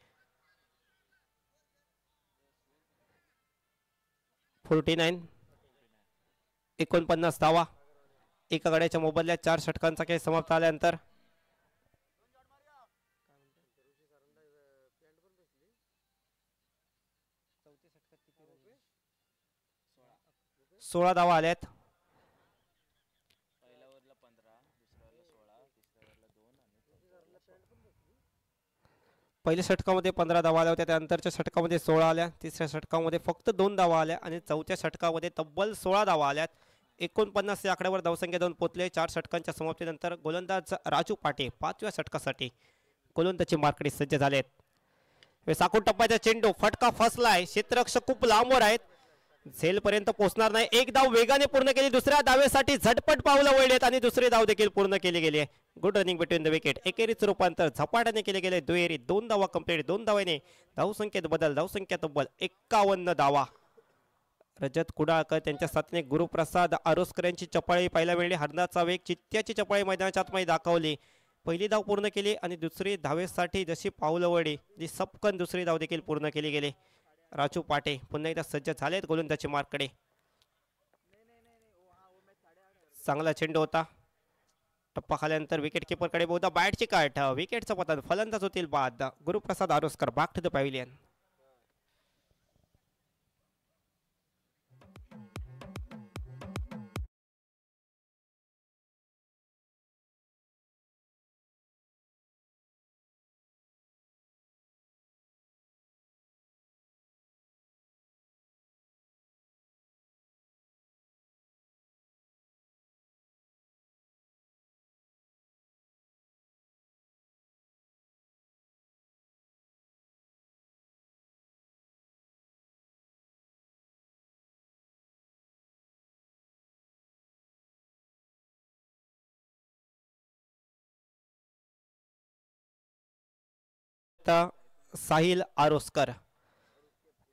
49 49 धावा. एका गड्याच्या मोबदल्यात 4 षटकांचा खेळ समाप्त झाल्यानंतर 16 धावा आल्यात. पहिल्या षटकामध्ये 15 धावा आल्या होत्या, त्यानंतरच्या षटकामध्ये 16 आल्या, तिसऱ्या षटकामध्ये फक्त 2 धावा आल्या आणि चौथ्या षटकामध्ये तब्बल 16 धावा आल्यात. 49 या आकड्यावर धावसंख्या जाऊन पोहोचले. 4 षटकांच्या समाप्तीनंतर गोलंदाज राजू पाटे 5व्या षटकासाठी गोलंदाजी मार्कडे सज्ज झालेत. साखून टप्प्याचा चेंडू, फटका फसलाय. क्षेत्ररक्षक खूप लांबवर आहेत, झेल पर्यंत पोहोचणार नाही. एक धाव वेगाने पूर्ण केली. दुसऱ्या धावेसाठी झटपट पावलं वळलेत आणि दुसरी धाव देखील पूर्ण केली गेली आहे. Good running between the wicket. एकेरीचं रूपांतर झपाट्याने केले गेले. दुहेरी 2 धावा कंप्लीट. 2 धावाने धावसंख्येत बदल. धावसंख्या तब्बल 51 धावा. रजत कुडाळकर त्यांच्या साथीने गुरुप्रसाद आरोस्कर यांची चपाळी पाहायला मिळाली. हरणाचा वेग, चित्त्याची चपाळी मैदानाच्या आतमध्ये दाखवली. पहिली धाव पूर्ण केली आणि दुसरी धावेसाठी जशी पावलं वळली, जी सपकन दुसरी धाव देखील पूर्ण केली गेली. राजू पाटे पुन्हा एकदा सज्ज झालेत गोलंदाजी मार्कडे. चांगला चेंडू होता. टप्पा खाल्यानंतर विकेट किपरकडे बहुधा बॅटची काठ. विकेटचं पतन. फलंदाज होतील बाद. Guruprasad Aroskar back to the pavilion. Sahil Aroskar.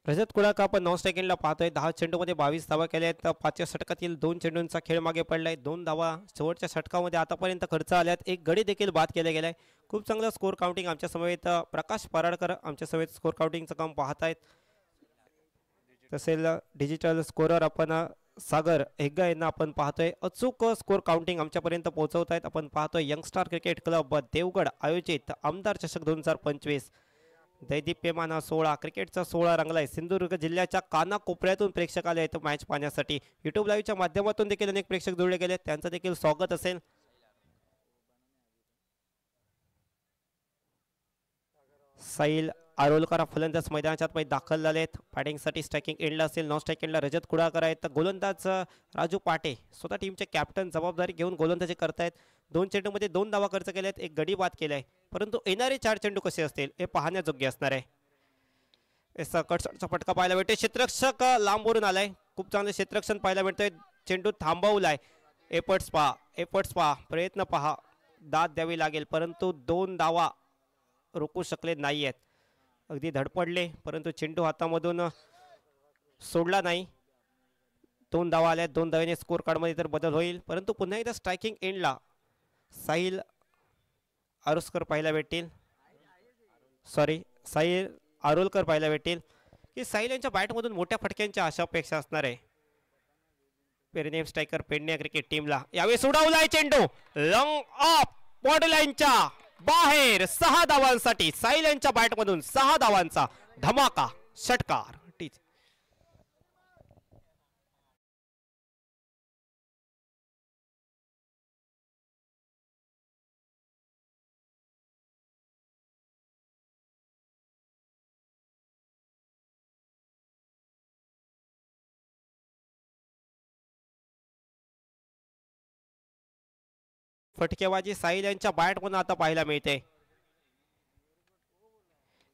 Rajat Kudalkar आपण नॉन स्ट्रायकिंगला पाहतोय. 10 चेंडूमध्ये 22 धावा केल्या आहेत. 5व्या षटकातील 2 चेंडूंचा खेळ मागे पडलाय. 2 धावा शेवटच्या षटकामध्ये आतापर्यंत खर्च आल्यात. एक गडी देखील बाद केला गेलाय. खूप चांगलं स्कोर काउंटिंग आमच्या समेत प्रकाश पराडकर आमच्या समेत स्कोर काउंटिंगचं काम पाहतायत. तसेच डिजिटल स्कोरर आपण सागर हेग्गा यांना आपण पाहतोय अचूक स्कोर काउंटिंग आमच्यापर्यंत पोहोचवत आहेत. आपण पाहतोय यंगस्टार क्रिकेट क्लब देवगड आयोजित आमदार चषक 2025 दैदिप्यमान 16 क्रिकेटचा 16 रंगलाय. सिंधुदुर्ग जिल्ह्याच्या कानाकोपऱ्यातून प्रेक्षक आले आहेत मॅच पाहण्यासाठी. युट्यूब लाईव्हच्या माध्यमातून देखील अनेक प्रेक्षक जोडले गेले, त्यांचं देखील स्वागत असेल. साहिल आरोलकर फलंदाज मैदानाच्या आतमध्ये दाखल झाले आहेत. बॅटिंगसाठी स्ट्रायकिंग एंडला असेल, नॉन स्ट्रायकिंग एंडला रजत कुडाळकर आहेत. गोलंदाज राजू पाटे स्वतः टीमचे कॅप्टन जबाबदारी घेऊन गोलंदाजी करतायत. 2 चेंडूमध्ये 2 धावा खर्च केल्यात, एक गडी बाद केलाय. परंतु येणारे 4 चेंडू कसे असतील हे पाहण्याजोग्य असणार आहे. कटचा फटका पाहायला मिळतोय. क्षेत्ररक्षक लांबवरून आलाय, खूप चांगले क्षेत्ररक्षण पाहायला मिळतंय. चेंडू थांबवलाय. एफर्ट्स पहा, प्रयत्न पहा, दाद द्यावी लागेल, परंतु 2 धावा रोखू शकले नाही आहेत. अगदी धडपडले परंतु चेंडू हातामधून सोडला नाही. 2 धावा आल्या. 2 धावेने स्कोर कार्डमध्ये तर बदल होईल, परंतु पुन्हा एकदा स्ट्रायकिंग एंडला साहिल आरोस्कर पाहायला भेटतील. साहिल आरोलकर पाहायला भेटतील की साहिल यांच्या बॅटमधून मोठ्या फटक्यांच्या आशा अपेक्षा असणार आहे. पेरिनेम स्ट्रायकर पेडणे क्रिकेट टीमला यावेळी सोडवलाय चेंडू लॉंग ऑफ बॉर्डरलाईनच्या बाहेर. 6 धावांसाठी साहिल यांच्या बॅटमधून 6 धावांचा धमाका षटकार. फटकेबाजी साहिल यांच्या बॅटमधून आता पाहायला मिळते.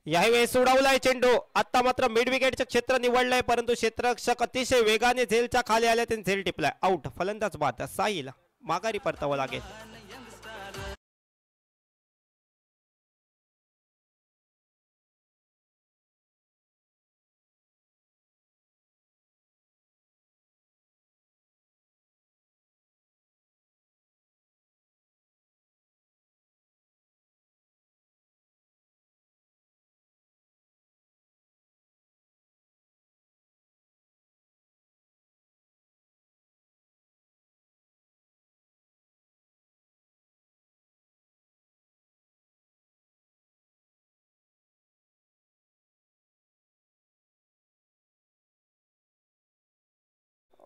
यावेळी सोडवलाय चेंडू. आता मात्र मिड विकेटचे क्षेत्र निवडलंय, परंतु क्षेत्ररक्षक अतिशय वेगाने झेलच्या खाली आले, त्यांनी झेल टिपलाय. आउट. फलंदाज बाद. साहिल माघारी परतावं लागेल.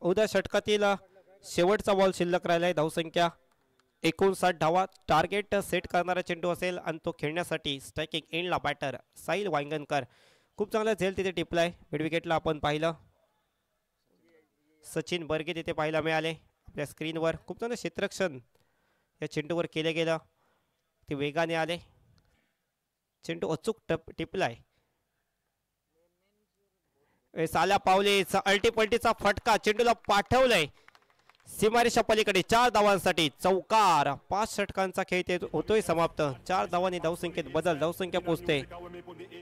उद्या षटकातील शेवटचा बॉल शिल्लक राहिलाय. धावसंख्या 59 धावा. टार्गेट सेट करणारा चेंडू असेल आणि तो खेळण्यासाठी स्ट्रायकिंग एंडला बॅटर साहिल वांगणकर खूप चांगला झेल तिथे टिपलाय. मिड विकेटला आपण पाहिलं सचिन बर्गे तिथे पाहायला मिळाले आपल्या स्क्रीनवर. खूप चांगलं क्षेत्ररक्षण या चेंडूवर केलं गेलं. ते वेगाने आले, चेंडू अचूक टिपलाय. साल्या पावले अल्टीपल्टीचा फटका चेंडूला पाठवलंय सीमारेषा पलीकडे. 4 धावांसाठी चौकार. 5 षटकांचा खेळ होतोय समाप्त. 4 धावांनी धावसंख्येत बदल. धावसंख्या पोहोचते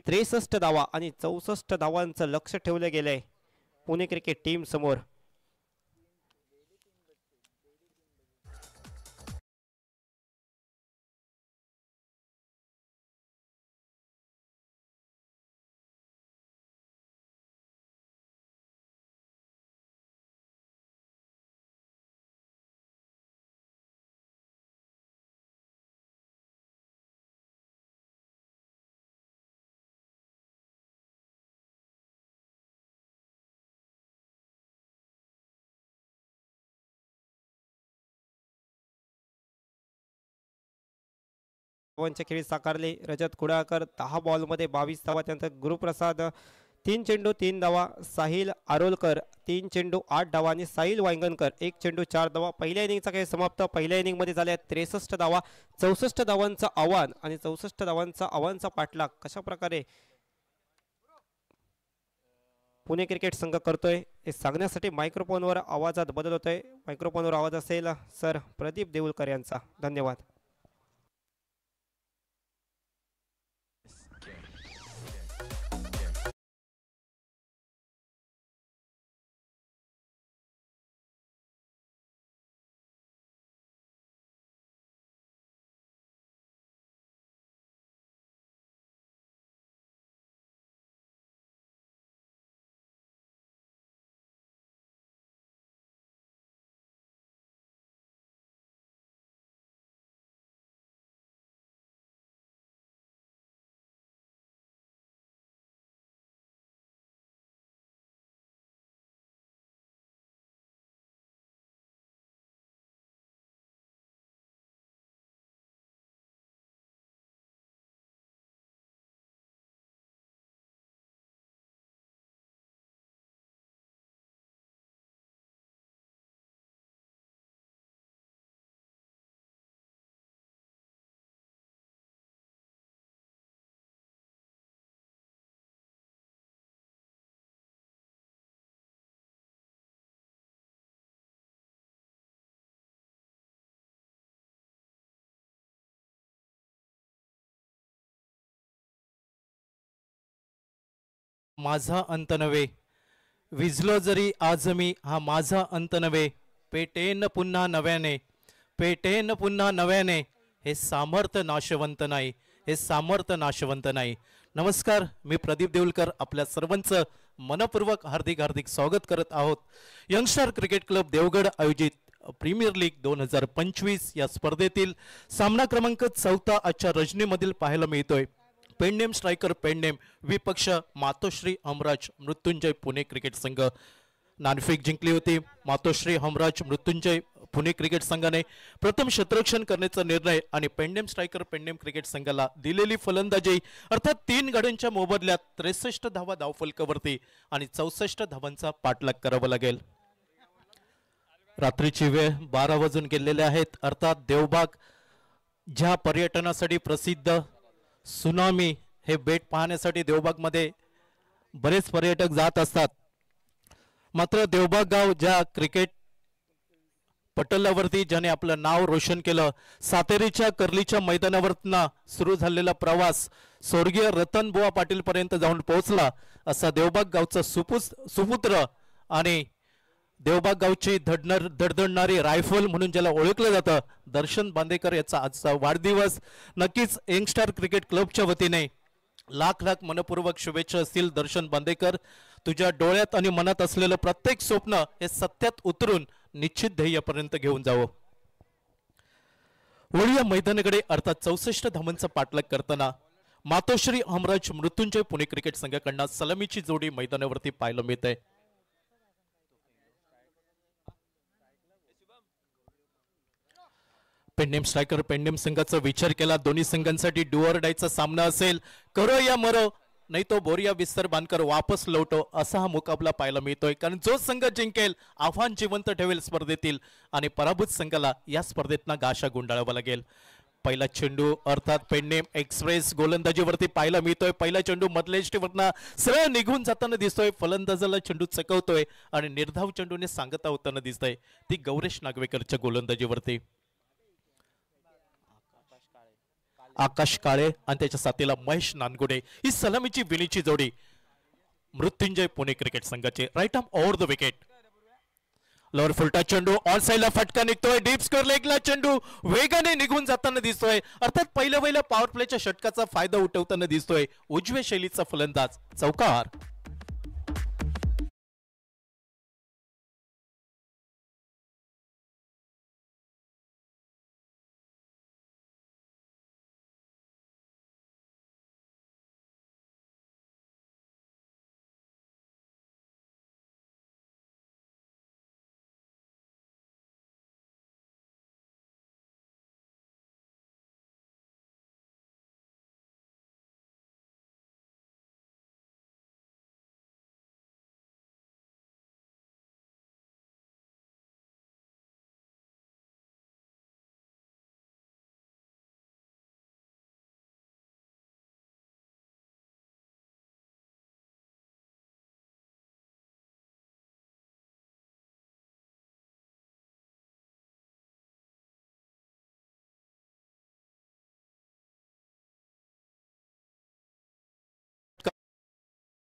63 धावा आणि 64 धावांचं लक्ष ठेवलं गेलंय पुणे क्रिकेट टीम समोर. खेळी साकारले. रजत कुडाळकर 10 बॉलमध्ये 22 धावा. त्यानंतर गुरुप्रसाद 3 चेंडू 3 धावा. साहिल आरोलकर 3 चेंडू 8 धावा आणि साहिल वांगणकर 1 चेंडू 4 धावा. पहिल्या इनिंगचा खेळ समाप्त. पहिल्या इनिंगमध्ये झाल्या 63 धावा. 64 धावांचं आव्हान आणि 64 धावांचा आव्हानचा पाठलाग कशा प्रकारे पुणे क्रिकेट संघ करतोय हे सांगण्यासाठी मायक्रोफोनवर आवाजात बदल होतोय. मायक्रोफोनवर आवाज असेल सर प्रदीप देऊलकर यांचा. धन्यवाद. माझा अंत नव्हे, विझलो जरी आज मी हा माझा अंत नव्हे, पेटेन पुन्हा नव्याने, पेटेन पुन्हा नव्याने, हे सामर्थ्य नाशवंत नाही, हे सामर्थ्य नाशवंत नाही. नमस्कार, मी प्रदीप देऊलकर आपल्या सर्वांचं मनपूर्वक हार्दिक हार्दिक स्वागत करत आहोत. यंगस्टर क्रिकेट क्लब देवगड आयोजित प्रीमियर लीग 2025 या स्पर्धेतील सामना क्रमांक 4 आजच्या रजनीमधील पाहायला मिळतोय. पेंडेम स्ट्रायकर पेंडेम विपक्ष मातोश्री हमराज मृत्युंजय पुणे क्रिकेट संघ. नाणेफेक जिंकली होती. मातोश्री हमराज मृत्युंजय पुणे क्रिकेट संघाने प्रथम क्षेत्ररक्षण करण्याचा निर्णय आणि पेंडेम स्ट्रायकर पेंडेम क्रिकेट संघाला दिलेली फलंदाजी अर्थात 3 गड्यांच्या मोबदल्यात 63 धावा धावफलकावरती आणि 64 धावांचा पाठलाग करावा लागेल. रात्रीची वेळ 12 वाजून गेलेले आहेत. अर्थात देवबाग ज्या पर्यटनासाठी प्रसिद्ध सुनामी हे बेट पाहण्यासाठी देवबाग मध्ये बरेच पर्यटक जात असतात. मात्र देवबाग गाव ज्या क्रिकेट पटलावरती ज्याने आपलं नाव रोशन केलं, सातेरीच्या कर्लीच्या मैदानावरनं सुरू झालेला प्रवास स्वर्गीय रतनबुवा पाटील पर्यंत जाऊन पोहोचला, असा देवबाग गावचा सुपुत्र आणि देवबाग गावची धडधडणारी रायफल म्हणून ज्याला ओळखलं जातं दर्शन बांदेकर याचा आजचा वाढदिवस. नक्कीच यंगस्टार क्रिकेट क्लबच्या वतीने लाख लाख मनपूर्वक शुभेच्छा असतील. दर्शन बांदेकर, तुझ्या डोळ्यात आणि मनात असलेलं प्रत्येक स्वप्न हे सत्यात उतरून निश्चित ध्येयापर्यंत घेऊन जावं. ओळी या मैदानाकडे अर्थात 64 धावांचा पाठलाग करताना मातोश्री हमराज मृत्युंजय पुणे क्रिकेट संघाकडनं सलामीची जोडी मैदानावरती पाहायला मिळते. पेंडेम स्ट्रायकर पेंडेम संघाचा विचार केला दोन्ही संघांसाठी डू ऑर डायचा सामना असेल. करो या मरो, नाही तो बोरिया बिस्तर बांधकर वापस लौटो, असा हा मुकाबला पाहायला मिळतोय. कारण जो संघ जिंकेल आव्हान जिवंत ठेवेल स्पर्धेतील आणि पराभूत संघाला या स्पर्धेतना गाशा गुंडाळावा लागेल. पहिला चेंडू अर्थात पेंडेम एक्सप्रेस गोलंदाजीवरती पाहायला मिळतोय. पहिला चेंडू मधल्या सरळ निघून जाताना दिसतोय. फलंदाजाला चेंडू चकवतोय आणि निर्धाव चेंडूने सांगता होताना दिसतंय ती गौरेश नागवेकरच्या गोलंदाजीवरती. आकाश काळे आणि त्याच्या साथीला महेश नानगुडे ही सलामीची विणीची जोडी मृत्युंजय पुणे क्रिकेट संघाचे. Right arm over the wicket. Lower फुलटा चेंडू ऑन साइडला फटका निघतोय. डीप स्कोर लेगला चेंडू वेगाने निघून जाताना दिसतोय. अर्थात पहिल्या पॉवर प्लेच्या षटकाचा फायदा उठवताना दिसतोय उजव्या शैलीचा फलंदाज चौकार.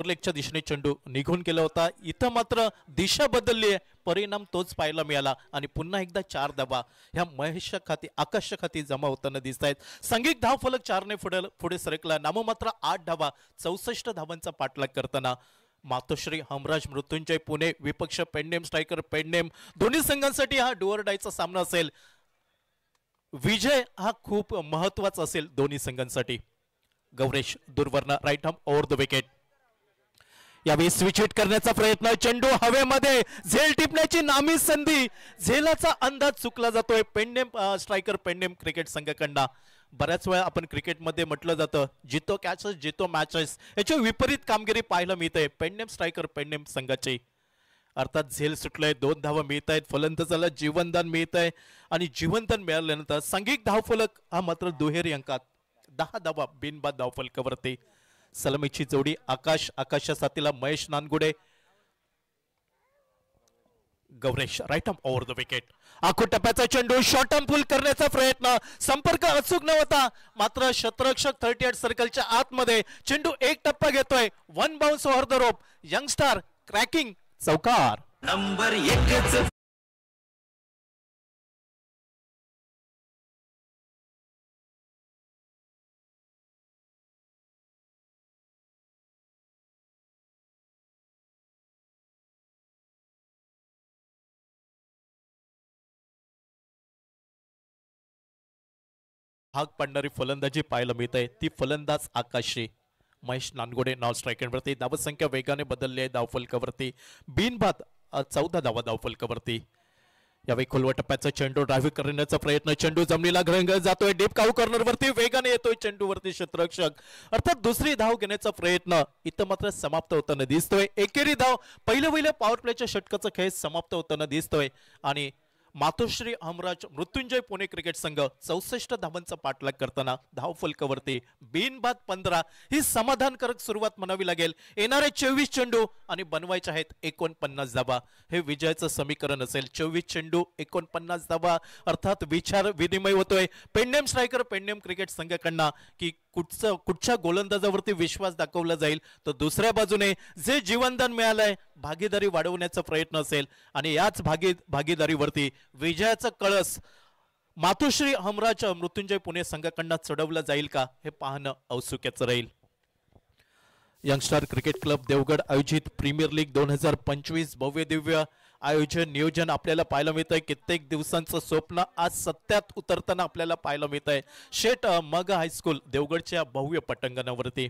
लेगच्या दिशेने चेंडू निघून गेला होता. इथं मात्र दिशा बदलली आहे. परिणाम तोच पाहायला मिळाला आणि पुन्हा एकदा 4 धावा ह्या महेश खाती आकाश खाती जमा होताना दिसत आहेत. सांघिक धाव फलक 4 ने पुढे सरकला. नाममात्र 8 धावा 64 धावांचा पाठलाग करताना मातोश्री हमराज मृत्युंजय पुणे विपक्ष पेंडेम स्ट्रायकर पेंडेम दोन्ही संघांसाठी हा डू ऑर डायचा सामना असेल. विजय हा खूप महत्वाचा असेल दोन्ही संघांसाठी. गौरेश दुर्वर्ण right arm over the wicket. यावेळी स्विच हिट करण्याचा प्रयत्न. चेंडू हवेमध्ये झेल टिपण्याची नामी संधी. झेलाचा अंदाज चुकला जातोय पेंडेम स्ट्रायकर पेंडेम क्रिकेट संघाकडनं. बऱ्याच वेळा आपण क्रिकेटमध्ये म्हटलं जातं जितो कॅचेस जितो मॅचेस, याची विपरीत कामगिरी पाहायला मिळते पेंडेम स्ट्रायकर पेंडेम संघाची. अर्थात झेल सुटलंय. 2 धावा मिळत आहेत. फलंदाजाला जीवनदान मिळत आहे आणि जीवनदान मिळाल्यानंतर सांघिक धावफलक हा मात्र दुहेरी अंकात 10 धावा बिनबाद धावफलकावरती. सलामीची जोडी आकाशच्या साथीला Mahesh Nangude. Gauresh right arm over the wicket. आखूड टप्प्याचा चेंडू शॉर्ट आर्म पुल करण्याचा प्रयत्न, संपर्क अचूक नव्हता, मात्र क्षेत्ररक्षक 38 सर्कलच्या आतमध्ये चेंडू एक टप्पा घेतोय. One bounce over the rope. Youngster cracking चौकार. नंबर 1. भाग पाडणारी फलंदाजी पाहायला मिळते. ती फलंदाज आकाशी महेश नानगोडे नाव स्ट्रायकरवरती. धावसंख्या वेगाने बदलली आहे धावफलकावरती. बिनबाद 14 धावा धावफलकावरती. यावेळी खोलवा टप्प्याचा चेंडू ड्राईव्ह करण्याचा प्रयत्न, चेंडू जमिनीला घरंगळत जातोय. डीप काऊ कॉर्नर वरती वेगाने येतोय चेंडूवरती क्षेत्ररक्षक, अर्थात दुसरी धाव घेण्याचा प्रयत्न इथं मात्र समाप्त होताना दिसतोय. एकेरी धाव पहिल्या पॉवर प्लेच्या षटकाचा खेळ समाप्त होताना दिसतोय आणि मातोश्री हमराज मृत्युंजय पुणे क्रिकेट संघ 64 धावांचा पाठलाग करताना धावफलकावरती बिनबाद 15 ही समाधानकारक सुरुवात म्हणावी लागेल. येणारे 24 चेंडू आणि बनवायचे आहेत 49 धावा. हे विजयाचं समीकरण असेल. 24 चेंडू 49 धावा, अर्थात विचार विनिमय होतोय पेंडेम स्ट्रायकर पेंडेम क्रिकेट संघाकडनं की कुठच्या गोलंदाजावरती विश्वास दाखवला जाईल, तर दुसऱ्या बाजूने जे जीवनदान मिळालंय भागीदारी वाढवण्याचा प्रयत्न असेल आणि याच भागीदारीवरती विजयाचा कळस मातोश्री हमराज मृत्युंजय पुणे संघाकडनं चढवला जाईल का, हे पाहणं औत्सुक्याचं राहील. यंगस्टार क्रिकेट क्लब देवगड आयोजित प्रीमियर लीग 2025 भव्य दिव्य आयोजन नियोजन आपल्याला पाहायला मिळत आहे. कित्येक दिवसांचं स्वप्न आज सत्यात उतरताना आपल्याला पाहायला मिळत आहे. शेठ मग हायस्कूल देवगडच्या भव्य पटांगणावरती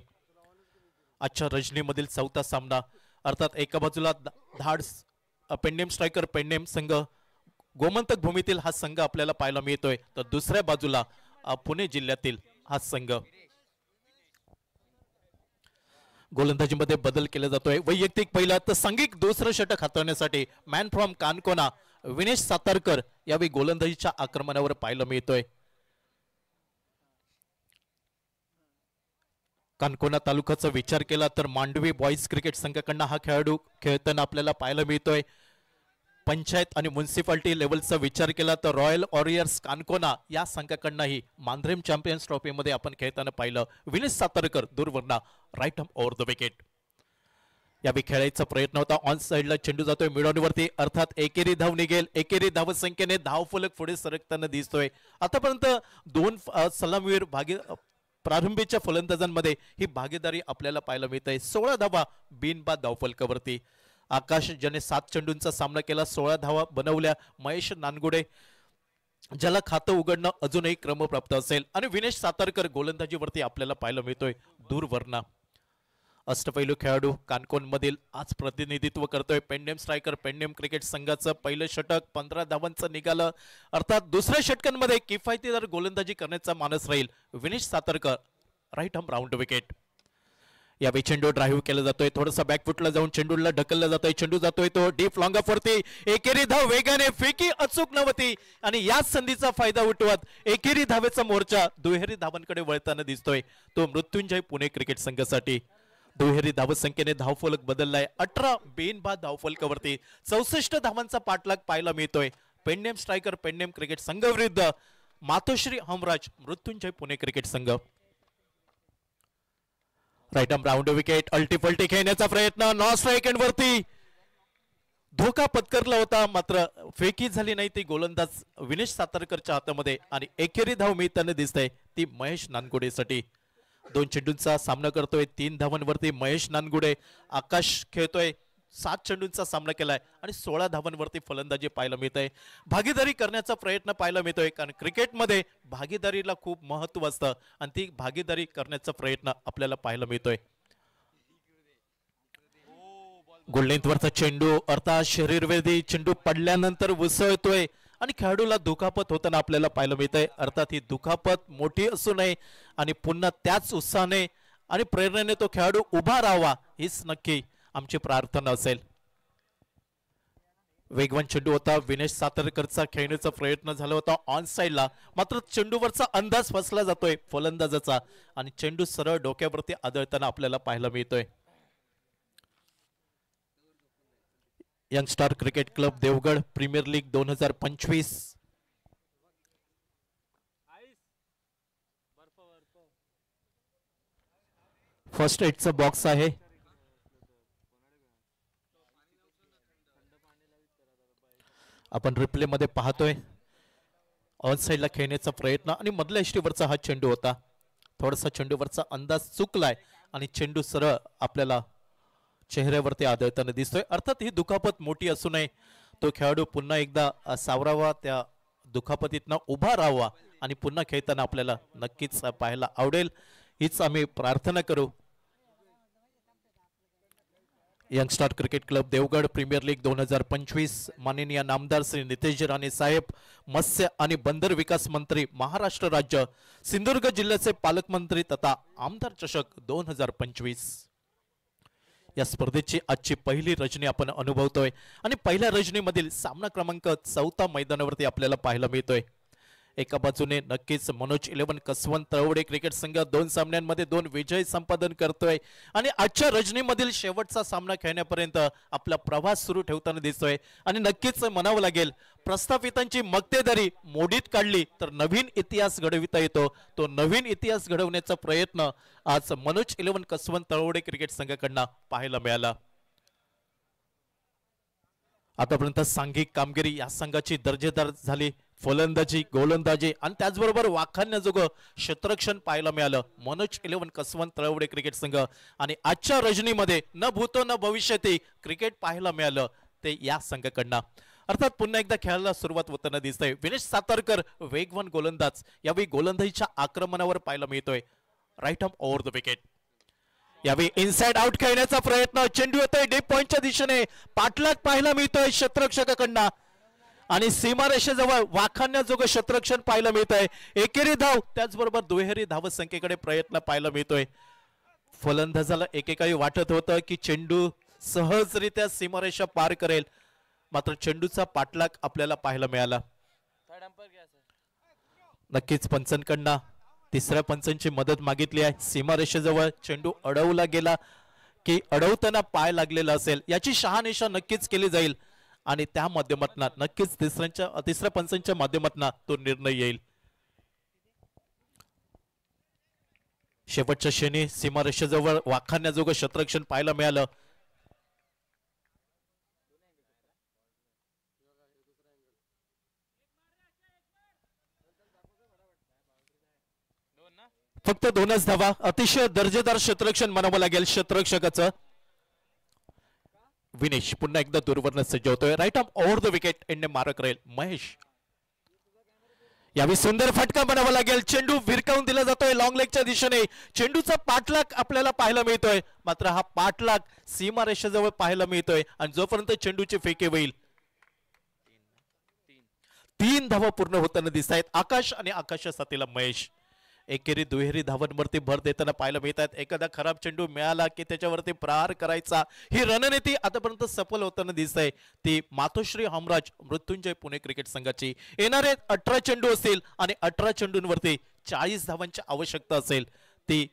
आजच्या रजनीमधील चौथा सामना, अर्थात एका बाजूला धाड पेंडेम स्ट्रायकर पेंडेम संघ गोमंतक भूमीतील हा संघ आपल्याला पाहायला मिळतोय, तर दुसऱ्या बाजूला पुणे जिल्ह्यातील हा संघ. गोलंदाजीमध्ये बदल केला जातोय. वैयक्तिक पहिला तर सांघिक दुसरं षटक हाताळण्यासाठी मॅन फ्रॉम कानकोना विनेश सातारकर यावेळी गोलंदाजीच्या आक्रमणावर पाहायला मिळतोय. कानकोना तालुक्याचा विचार केला तर मांडवी बॉईज क्रिकेट संघाकडनं हा खेळाडू खेळताना आपल्याला पाहायला मिळतोय. पंचायत आणि म्युन्सिपाल्टी लेवलचा विचार केला तर रॉयल वॉरियर्स कानकोना या संघाकडनंही मांद्रेम चॅम्पियन्स ट्रॉफीमध्ये आपण खेळताना पाहिलं. विनेश सातारकर दूरवरना right arm over the wicket. यावेळी खेळायचा प्रयत्न होता. ऑन साइडला चेंडू जातोय मिडॉनवरती, अर्थात एकेरी धाव निघेल. एकेरी धाव संख्येने धावफलक पुढे सरकताना दिसतोय. आतापर्यंत 2 सलामीवीर प्रारंभीच्या फलंदाजांमध्ये ही भागीदारी आपल्याला पाहायला मिळते. 16 धावा बिनबाद धावफलकावरती. आकाश ज्याने 7 चेंडूंचा सामना केला 16 धावा बनवल्या. महेश नानगुडे ज्याला खातं उघडणं अजूनही क्रमप्राप्त असेल आणि विनेश सातारकर गोलंदाजीवरती आपल्याला पाहायला मिळतोय दूरवरना. अष्टपैलू खेळाडू कानकोन मधील आज प्रतिनिधित्व करतोय. पेंडेम स्ट्रायकर पेंडेम क्रिकेट संघाचं पहिलं षटक 15 धावांचं निघालं, अर्थात दुसऱ्या षटकांमध्ये किफायतीदार गोलंदाजी करण्याचा मानस राहील विनेश सातारकर राईट आर्म राऊंड विकेट. यावेळी चेंडू ड्राईव्ह केला जातोय. थोडासा बॅकफुटला जाऊन चेंडूला ढकलला जातोय. चेंडू जातोय तो डीप लॉंग ऑफ वरती. एकेरी धाव वेगाने फेकी अचूक नव्हती आणि याच संधीचा फायदा उठवत एकेरी धावेचा मोर्चा दुहेरी धावांकडे वळताना दिसतोय. तो मृत्युंजय पुणे क्रिकेट संघासाठी दुहेरी धावसंख्येने धावफलक बदललाय. 18 बिनबाद धावफलकावरती 64 धावांचा पाठलाग पाहायला मिळतोय. पेंडेम स्ट्रायकर पेंडेम क्रिकेट संघ विरुद्ध मातोश्री हमराज मृत्युंजय पुणे क्रिकेट संघ. Right arm round wicket. अल्टीपल्टी खेळण्याचा प्रयत्न नॉन स्ट्राईक एंड वरती धोका पत्करला होता, मात्र फेकी झाली नाही ती गोलंदाज विनेश सातारकरच्या हातामध्ये आणि एकेरी धाव मिळताना दिसतंय ती महेश नानगुडेसाठी. 2 चेंडूंचा सामना करतोय 3 धावांवरती महेश नानगुडे. आकाश खेळतोय 7 चेंडूंचा सामना केलाय आणि 16 धावांवरती फलंदाजी पाहायला मिळतंय. भागीदारी करण्याचा प्रयत्न पाहायला मिळतोय, कारण क्रिकेटमध्ये भागीदारीला खूप महत्व असतं आणि ती भागीदारी करण्याचा प्रयत्न आपल्याला पाहायला मिळतोय. गोललेंथवरचा चेंडू, अर्थात शरीरवेधी चेंडू पडल्यानंतर उसळतोय आणि खेळाडूला दुखापत होताना आपल्याला पाहायला मिळतंय. अर्थात ही दुखापत मोठी असू नये आणि पुन्हा त्याच उत्साहाने आणि प्रेरणेने तो खेळाडू उभा राहावा हीच नक्की आमची प्रार्थना असेल. वेगवान चेंडू होता. विनेश सातारकरचा खेळण्याचा प्रयत्न झाला होता ऑन साइडला, मात्र चेंडूवरचा अंदाज फसला जातोय फलंदाजाचा आणि चेंडू सरळ डोक्यावरती आदळताना आपल्याला पाहायला मिळतोय. Youngstar cricket club Devgad premier league 2025. First एडचा बॉक्स आहे. आपण रिप्ले मध्ये पाहतोय ऑन साइडला खेळण्याचा प्रयत्न आणि मधल्या यष्टीवरचा हा चेंडू होता. थोडासा चेंडूवरचा अंदाज चुकलाय आणि चेंडू सरळ आपल्याला चेहऱ्यावरती आदळताना दिसतोय. अर्थात ही दुखापत मोठी असू नये, तो खेळाडू पुन्हा एकदा सावरावा, त्या दुखापतीतनं उभा राहावा आणि पुन्हा खेळताना आपल्याला नक्कीच पाहायला आवडेल, हीच आम्ही प्रार्थना करू. Youngstar cricket club Devgad premier league 2025. माननीय नामदार श्री नितेश राणे साहेब, मत्स्य आणि बंदर विकास मंत्री महाराष्ट्र राज्य, सिंधुदुर्ग जिल्ह्याचे पालकमंत्री तथा आमदार चषक 2025. या स्पर्धेची आजची पहिली रजनी आपण अनुभवतोय आणि पहिल्या रजनीमधील सामना क्रमांक 4 मैदानावरती आपल्याला पाहायला मिळतोय. एका बाजूने नक्कीच मनोज 11 कसवंत तळवडे क्रिकेट संघ 2 सामन्यांमध्ये 2 विजय संपादन करतोय आणि आजच्या रजनीमधील शेवटचा सामना खेळण्यापर्यंत आपला प्रवास सुरू ठेवताना दिसतोय. आणि नक्कीच म्हणावं लागेल, प्रस्थापितांची मक्तेदारी मोडीत काढली तर नवीन इतिहास घडविता येतो. तो नवीन इतिहास घडवण्याचा प्रयत्न आज मनोज 11 कसवंत तळवडे क्रिकेट संघाकडनं पाहायला मिळाला. आतापर्यंत सांघिक कामगिरी या संघाची दर्जेदार झाली. फलंदाजी, गोलंदाजी आणि त्याचबरोबर वाखाणण्याजोगं क्षेत्ररक्षण पाहायला मिळालं मनोज 11 कसवंत तळवडे क्रिकेट संघ. आणि आजच्या रजनीमध्ये न भूतो न भविष्यती क्रिकेट पाहायला मिळालं ते या संघाकडनं. अर्थात पुन्हा एकदा खेळायला सुरुवात होताना दिसतंय. विनेश सातारकर वेगवान गोलंदाज यावेळी गोलंदाजीच्या आक्रमणावर पाहायला मिळतोय. Right arm over the wicket. यावेळी इनसाइड आउट खेळण्याचा प्रयत्न, चेंडू येतोय डीप पॉइंटच्या दिशेने, पाठलाग पाहायला मिळतोय क्षेत्ररक्षकाकडनं आणि सीमारेषेजवळ वाखाणण्याजोगं क्षेत्ररक्षण पाहायला मिळतंय. एकेरी धाव त्याचबरोबर दुहेरी धाव संख्येकडे प्रयत्न पाहायला मिळतोय. फलंदाजाला एकेकाळी वाटत होतं की चेंडू सहजरित्या सीमारेषा पार करेल, मात्र चेंडूचा पाठलाग आपल्याला पाहायला मिळाला. नक्कीच पंचांकडनं तिसऱ्या पंचांची मदत मागितली आहे. सीमारेषेजवळ चेंडू अडवला गेला की अडवताना पाय लागलेला असेल याची शहानिशा नक्कीच केली जाईल आणि त्या माध्यमातून नक्कीच तिसऱ्या पंचांच्या माध्यमातून तो निर्णय येईल. शेवटच्या क्षणी सीमारेषेजवळ वाखाणण्याजोगं क्षेत्ररक्षण पाहायला मिळालं. फक्त 2च धावा. अतिशय दर्जेदार क्षेत्ररक्षण म्हणावं लागेल क्षेत्ररक्षकाचं. विनेश पुन्हा एकदा दूरवरनं सज्ज होतोय. Right arm over the wicket एंडने मारक राहील महेश. यावेळी सुंदर फटका म्हणावा लागेल. चेंडू भिरकावून दिला जातोय लॉंग लेगच्या दिशेने. चेंडूचा पाठलाग आपल्याला पाहायला मिळतोय, मात्र हा पाठलाग सीमारेषेजवळ पाहायला मिळतोय आणि जोपर्यंत चेंडूची फेके होईल 3 धावा पूर्ण होताना दिसत आहेत. आकाश आणि आकाशच्या साथीला महेश. एकेरी दुहेरी धावांवरती भर देताना पाहायला मिळतात. एखादा खराब चेंडू मिळाला की त्याच्यावरती प्रहार करायचा, ही रणनीती आतापर्यंत सफल होताना दिसत आहे. ती मातोश्री हमराज मृत्युंजय पुणे क्रिकेट संघाची. येणारे 18 चेंडू असतील आणि 18 चेंडूंवरती 40 धावांची आवश्यकता असेल. ती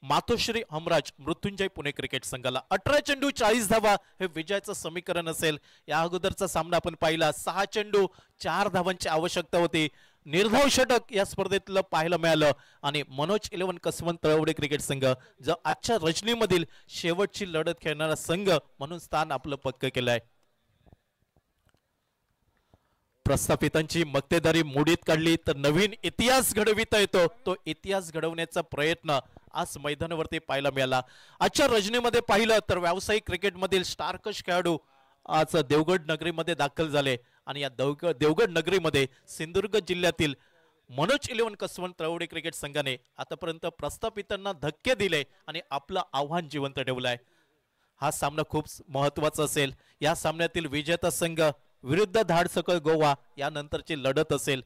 मातोश्री हमराज मृत्युंजय पुणे क्रिकेट संघाला. 18 चेंडू 40 धावा हे विजयाचं समीकरण असेल. या अगोदरचा सामना आपण पाहिला, 6 चेंडू 4 धावांची आवश्यकता होती. निर्धाव षटक या स्पर्धेतलं पाहायला मिळालं आणि मनोज 11 कसवंत तळवडे क्रिकेट संघ जो आजच्या रजनीमधील शेवटची लढत खेळणारा संघ म्हणून स्थान आपलं पक्क केलंय. प्रस्थापितांची मक्तेदारी मोडीत काढली तर नवीन इतिहास घडविता येतो. तो इतिहास घडवण्याचा प्रयत्न आज मैदानावरती पाहायला मिळाला. आजच्या रजनीमध्ये पाहिलं तर व्यावसायिक क्रिकेटमधील स्टारकश खेळाडू आज देवगड नगरीमध्ये दाखल झाले आणि या देवगड नगरीमध्ये सिंधुदुर्ग जिल्ह्यातील मनोज 11 कसवंत तळवडे क्रिकेट संघाने आतापर्यंत प्रस्थापितांना धक्के दिले आणि आपलं आव्हान जिवंत ठेवलंय. हा सामना खूप महत्वाचा असेल. या सामन्यातील विजेता संघ विरुद्ध धाडसकळ गोवा यानंतरची लढत असेल.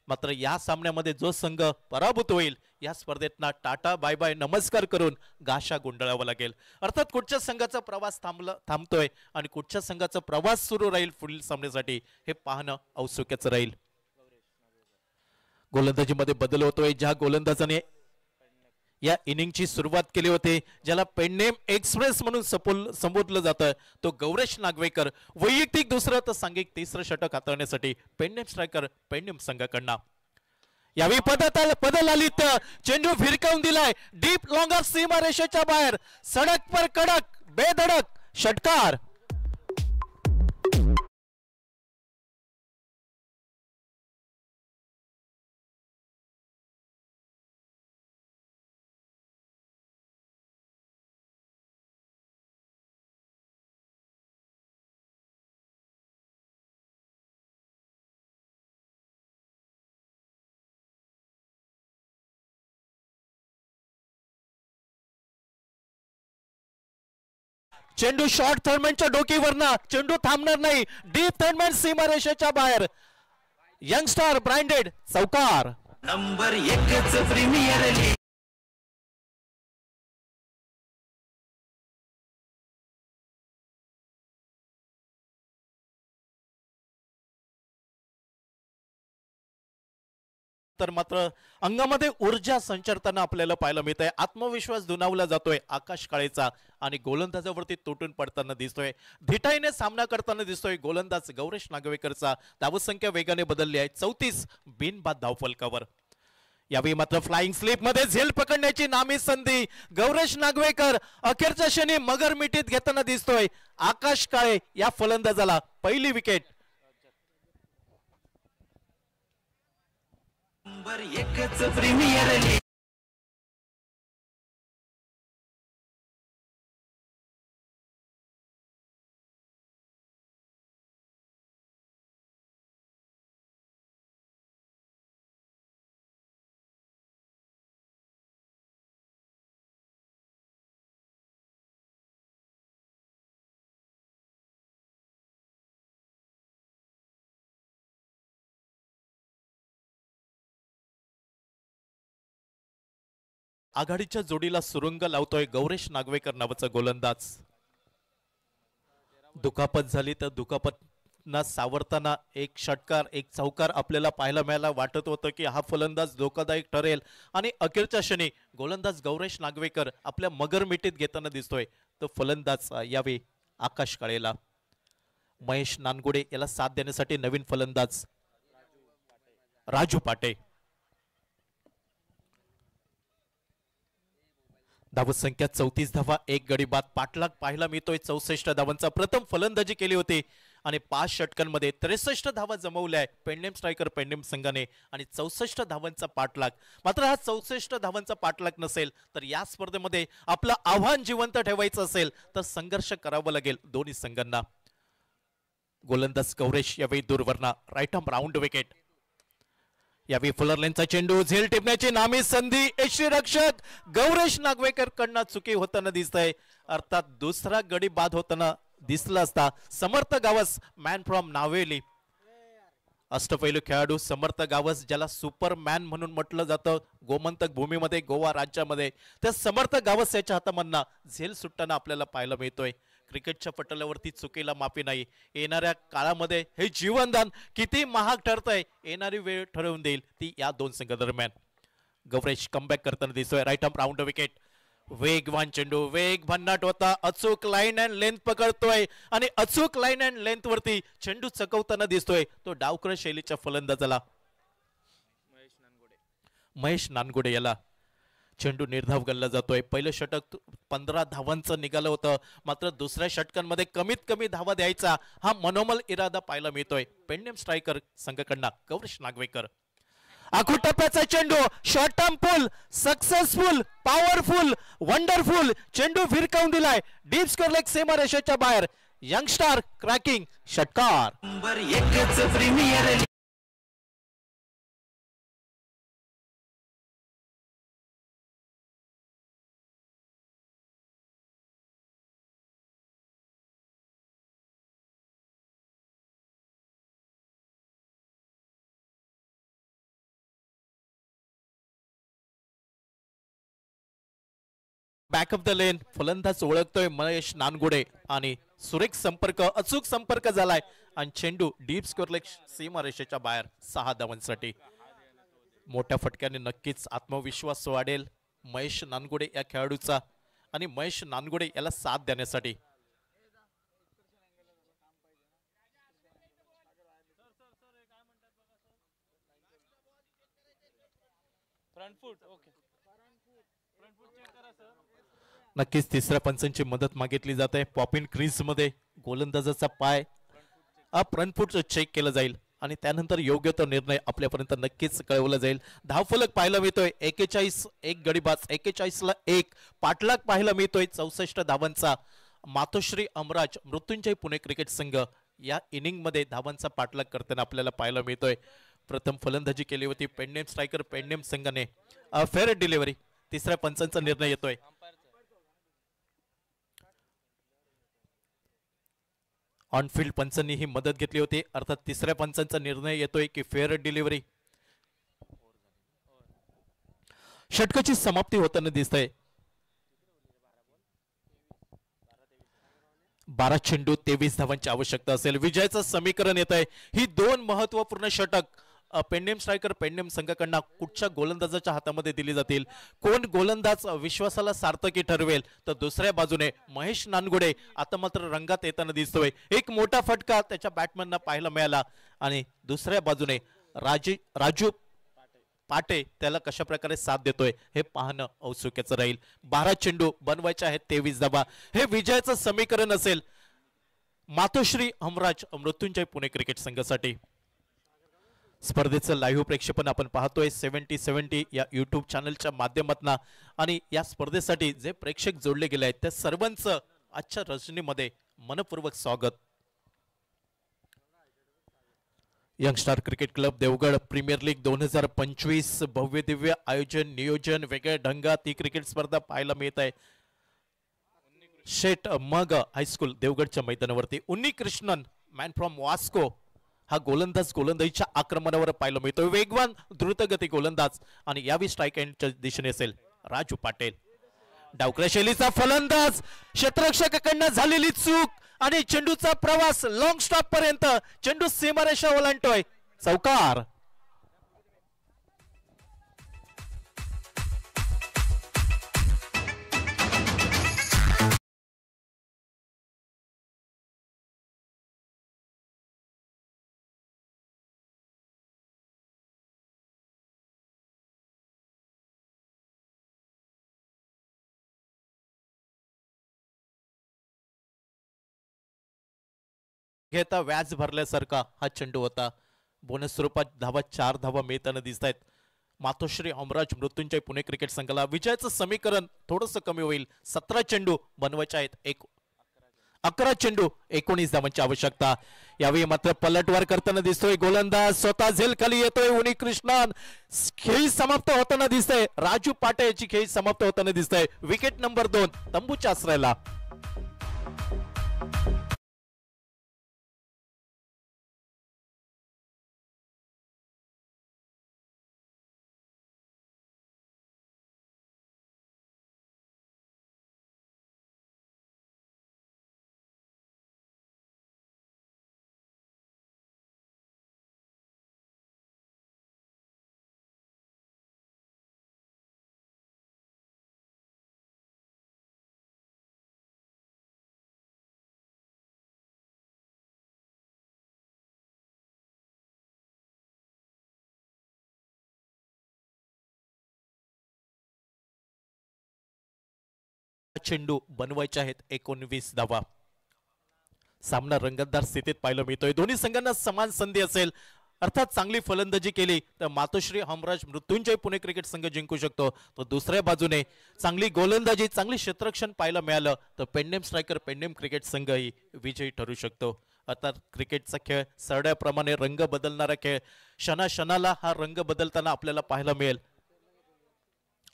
मात्र या सामन्यामध्ये जो संघ पराभूत होईल या स्पर्धेतना टाटा बाय बाय नमस्कार करून गाशा गुंडाळावा लागेल. अर्थात कुठच्या संघाचा प्रवास थांबतोय आणि कुठच्या संघाचा प्रवास सुरू राहील पुढील सामन्यासाठी हे पाहणं औत्सुक्याचं राहील. गोलंदाजीमध्ये बदल होतोय. ज्या गोलंदाजाने या इनिंगची सुरुवात केली होती, ज्याला पेडनेम एक्सप्रेस म्हणून संबोधलं जातं, तो गौरेश नागवेकर वैयक्तिक दुसरं तर सांघिक तिसरं षटक हाताळण्यासाठी पेडनेम स्ट्रायकर पेडनेम संघाकडनं. यावेळी पदलालित चेंडू फिरकावून दिलाय डीप लॉंगर सीमारेषेच्या बाहेर, सडक पर कडक बेधडक षटकार. चेंडू शॉर्ट थर्डमॅनच्या डोकीवरनं, चेंडू थांबणार नाही, डीप थर्डमॅन सीमारेषेच्या बाहेर, यंगस्टार ब्रँडेड चौकार. Number 1 premier league. तर मात्र अंगामध्ये ऊर्जा संचारताना आपल्याला पाहायला मिळतंय, आत्मविश्वास दुणावला जातोय आकाश काळेचा आणि गोलंदाजावरती तुटून पडताना दिसतोय, धिटाईने सामना करताना दिसतोय गोलंदाज गौरेश नागवेकरचा. धावसंख्या वेगाने बदलली आहे, 34 बिनबाद धावफलकावर. यावेळी मात्र फ्लाइंग स्लिप मध्ये झेल पकडण्याची नामी संधी गौरेश नागवेकर अखेरच्या क्षणी मगर मिठीत घेताना दिसतोय. आकाश काळे या फलंदाजाला पहिली विकेट. Number 1 premier league. आघाडीच्या जोडीला सुरुंग लावतोय गौरेश नागवेकर नावाचा गोलंदाज. दुखापत झाली तर दुखापतना सावरताना एक षटकार एक चौकार आपल्याला पाहायला मिळाला. वाटत होतं की हा फलंदाज धोकादायक ठरेल आणि अखेरच्या क्षणी गोलंदाज गौरेश नागवेकर आपल्या मगर मिठीत घेताना दिसतोय. तो फलंदाज यावेळी आकाश काळेला. महेश नानगुडे याला साथ देण्यासाठी नवीन फलंदाज राजू पाटे. धावसंख्या 34 धावा, एक गडी बाद, पाठलाग पाहायला मिळतोय 64 धावांचा. प्रथम फलंदाजी केली होती आणि 5 षटकांमध्ये 63 धावा जमवल्या पेडनेम स्ट्रायकर पेडनेम संघाने आणि 64 धावांचा पाठलाग. मात्र हा 64 धावांचा पाठलाग नसेल तर या स्पर्धेमध्ये आपलं आव्हान जिवंत ठेवायचं असेल तर संघर्ष करावा लागेल दोन्ही संघांना. गोलंदाज गौरेश यावेळी दूरवरना राईट आर्म राऊंड विकेट. यावेळी फुलरलेनचा चेंडू झेल टिपण्याची नामी संधी यष्टीरक्षक गौरेश नागवेकर कडनं चुकी होताना दिसतंय. अर्थात दुसरा गडी बाद होताना दिसला असता. समर्थ गावस मॅन फ्रॉम नावेली, अष्टपैलू खेळाडू समर्थ गावस ज्याला सुपरमॅन म्हणून म्हटलं जातं गोमंतक भूमीमध्ये गोवा राज्यामध्ये, त्या समर्थ गावस याच्या हातामधनं झेल सुटताना आपल्याला पाहायला मिळतोय. क्रिकेटच्या पटलावरती चुकीला माफी नाही. येणाऱ्या काळामध्ये हे जीवनदान किती महाग ठरतंय येणारी वेळ ठरवून देईल ती या दोन संघादरम्यान. गौरेश कमबॅक करताना दिसतोय राईट आर्म राऊंड विकेट. वेगवान चेंडू, वेग भन्नाट होता, अचूक लाईन अँड लेंथ पकडतोय आणि अचूक लाईन अँड लेंथ वरती चेंडू चकवताना दिसतोय तो डावकर शैलीच्या फलंदाजाला महेश नानगुडे याला. चेंडू निर्धाव गल्ला जातोय. पहिलं षटक 15 धावांचं निघालं होतं, मात्र दुसऱ्या षटकांमध्ये कमीत कमी धावा द्यायचा हा मनोमल इरादा पाहायला मिळतोय पेडनेम स्ट्रायकर संघाकडनं गौरेश नागवेकर. आखू टप्प्याचा चेंडू, short term pull, successful, powerful, wonderful, चेंडू फिरकावून दिलाय डीप स्कोर लेग सीमारेषेच्या बाहेर. यंगस्टार क्रॅकिंग षटकार. Number 1 premier league. Back of the length फलंदाज ओळखतोय महेश नानगुडे आणि सुरेख संपर्क, अचूक संपर्क झालाय आणि चेंडू डीप स्कोर लेग सीमारेषेच्या बाहेर 6 धावांसाठी. मोठ्या फटक्याने नक्कीच आत्मविश्वास वाढेल महेश नानगुडे या खेळाडूचा आणि महेश नानगुडे याला साथ देण्यासाठी नक्कीच तिसऱ्या पंचांची मदत मागितली जाते. पॉपिन क्रीज मध्ये गोलंदाजाचा पाय फ्रंट फूट चेक केलं जाईल आणि त्यानंतर योग्य तो निर्णय आपल्यापर्यंत नक्कीच कळवला जाईल. धावफलक पाहायला मिळतोय 41 एक गडीबाज 41 ला 1 पाठलाग पाहायला मिळतोय 64 धावांचा. मातोश्री अमराज मृत्युंजय पुणे क्रिकेट संघ या इनिंग मध्ये धावांचा पाठलाग करताना आपल्याला पाहायला मिळतोय. प्रथम फलंदाजी केली होती पेंडेम स्ट्रायकर पेंडेम संघाने. फेअर डिलिव्हरी तिसऱ्या पंचांचा निर्णय येतोय. ऑनफिल्ड पंचांनी ही मदत घेतली होती. अर्थात तिसऱ्या पंचांचा निर्णय येतोय की फेअर डिलिव्हरी. षटकाची समाप्ती होताना दिसतंय. 12 चेंडू 23 धावांची आवश्यकता असेल. विजयाचं समीकरण येत आहे. ही 2 महत्वपूर्ण षटक पेंडेम स्ट्रायकर पेंडेम संघाकडनं कुठच्या गोलंदाजाच्या हातामध्ये दिली जातील. कोण गोलंदाज विश्वासाला सार्थकी ठरवेल तर दुसऱ्या बाजूने महेश नानगुडे आता मात्र रंगात येताना दिसतोय. एक मोठा फटका त्याच्या बॅटमॅनना पाहायला मिळाला आणि दुसऱ्या बाजूने राजू पाटे त्याला कशा प्रकारे साथ देतोय हे पाहणं औत्सुक्याचं राहील. 12 चेंडू बनवायचे आहेत 23 धावा. हे विजयाचं समीकरण असेल मातोश्री हमराज मृत्युंजय पुणे क्रिकेट संघासाठी. स्पर्धेचं लाईव्ह प्रेक्षेपण आपण पाहतोय 70-70 या युट्यूब चॅनलच्या माध्यमातून आणि या स्पर्धेसाठी जे प्रेक्षक जोडले गेले आहेत त्या सर्वांचं आजच्या रजनीमध्ये मनपूर्वक स्वागत. Youngstar cricket club Devgad premier league 2025 भव्य दिव्य आयोजन नियोजन वेगळ्या ढंगात ही क्रिकेट स्पर्धा पाहायला मिळत आहे. शेट मग हायस्कूल देवगडच्या मैदानावरती उन्नी कृष्णन मॅन फ्रॉम वास्को हा गोलंदाजीच्या आक्रमणावर पाहायला मिळतो. वेगवान द्रुतगती गोलंदाज आणि यावी स्ट्राईक एंडच्या दिशेने असेल राजू पाटील. डावक्र्या शैलीचा फलंदाज क्षेत्ररक्षकाकडनं झालेली चूक आणि चेंडूचा प्रवास लॉंग स्टॉप पर्यंत. चेंडू सीमारेषा ओलांडतोय. चौकार. घेता व्याज भरल्यासारखा हा चेंडू होता. बोनस स्वरूपात 4 धावा मिळताना दिसत आहेत. मातोश्री हमराज मृत्युंजय पुणे क्रिकेट संघाला विजयाचं समीकरण थोडंसं कमी होईल. 17 चेंडू बनवायचे आहेत. 11 चेंडू 19 धावांची आवश्यकता. यावेळी मात्र पलटवार करताना दिसतोय गोलंदाज स्वतः झेल खाली येतोय. उन्नी कृष्णन खेळी समाप्त होताना दिसतंय. राजू पाटे याची खेळी समाप्त होताना दिसतंय. विकेट नंबर 2 तंबूच्या आश्रयाला. चेंडू बनवायचे आहेत 19 धावा. सामना रंगतदार स्थितीत पाहायला मिळतोय. दोन्ही संघांना समान संधी असेल. अर्थात चांगली फलंदाजी केली तर मातोश्री हमराज मृत्युंजय पुणे क्रिकेट संघ जिंकू शकतो. तर दुसऱ्या बाजूने चांगली गोलंदाजी चांगली क्षेत्ररक्षण पाहायला मिळालं तर पेंडेम स्ट्रायकर पेंडेम क्रिकेट संघही विजयी ठरू शकतो. आता क्रिकेटचा खेळ सरड्याप्रमाणे रंग बदलणारा खेळ. क्षणाला हा रंग बदलताना आपल्याला पाहायला मिळेल.